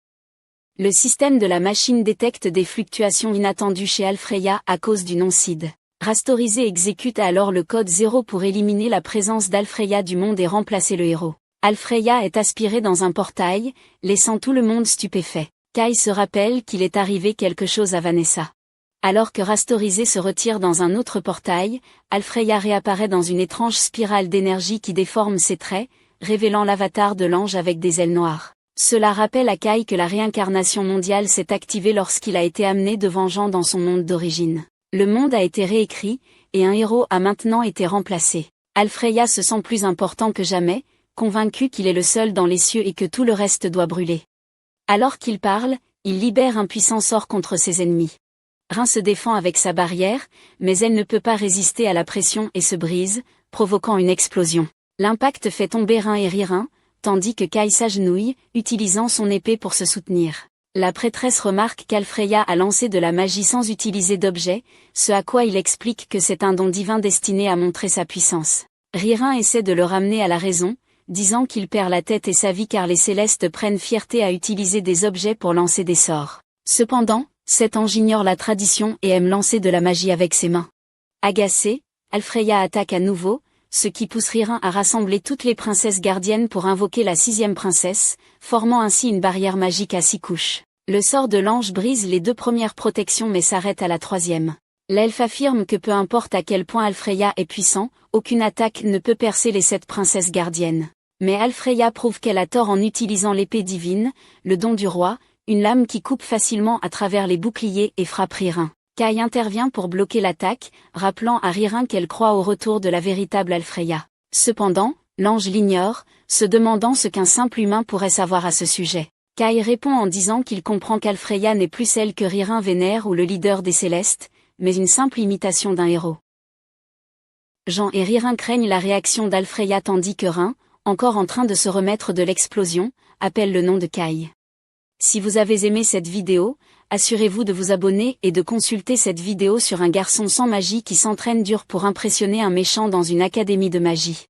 Le système de la machine détecte des fluctuations inattendues chez Alfreya à cause du nom Sid. Rastorisé exécute alors le code 0 pour éliminer la présence d'Alfreya du monde et remplacer le héros. Alfreya est aspirée dans un portail, laissant tout le monde stupéfait. Kai se rappelle qu'il est arrivé quelque chose à Vanessa. Alors que Rastorisé se retire dans un autre portail, Alfreya réapparaît dans une étrange spirale d'énergie qui déforme ses traits, révélant l'avatar de l'ange avec des ailes noires. Cela rappelle à Kai que la réincarnation mondiale s'est activée lorsqu'il a été amené devant Jean dans son monde d'origine. Le monde a été réécrit, et un héros a maintenant été remplacé. Alfreya se sent plus important que jamais, convaincu qu'il est le seul dans les cieux et que tout le reste doit brûler. Alors qu'il parle, il libère un puissant sort contre ses ennemis. Rin se défend avec sa barrière, mais elle ne peut pas résister à la pression et se brise, provoquant une explosion. L'impact fait tomber Rin et Ririn, tandis que Kai s'agenouille, utilisant son épée pour se soutenir. La prêtresse remarque qu'Alfreya a lancé de la magie sans utiliser d'objet, ce à quoi il explique que c'est un don divin destiné à montrer sa puissance. Ririn essaie de le ramener à la raison, disant qu'il perd la tête et sa vie car les célestes prennent fierté à utiliser des objets pour lancer des sorts. Cependant, cet ange ignore la tradition et aime lancer de la magie avec ses mains. Agacée, Alfreya attaque à nouveau, ce qui pousse Ririn à rassembler toutes les princesses gardiennes pour invoquer la 6e princesse, formant ainsi une barrière magique à 6 couches. Le sort de l'ange brise les 2 premières protections mais s'arrête à la 3e. L'elfe affirme que peu importe à quel point Alfreya est puissant, aucune attaque ne peut percer les 7 princesses gardiennes. Mais Alfreya prouve qu'elle a tort en utilisant l'épée divine, le don du roi, une lame qui coupe facilement à travers les boucliers et frappe Ririn. Kai intervient pour bloquer l'attaque, rappelant à Ririn qu'elle croit au retour de la véritable Alfreya. Cependant, l'ange l'ignore, se demandant ce qu'un simple humain pourrait savoir à ce sujet. Kai répond en disant qu'il comprend qu'Alfreya n'est plus celle que Ririn vénère ou le leader des Célestes, mais une simple imitation d'un héros. Jean et Ririn craignent la réaction d'Alfreya tandis que Rin, encore en train de se remettre de l'explosion, appelle le nom de Kai. Si vous avez aimé cette vidéo, assurez-vous de vous abonner et de consulter cette vidéo sur un garçon sans magie qui s'entraîne dur pour impressionner un méchant dans une académie de magie.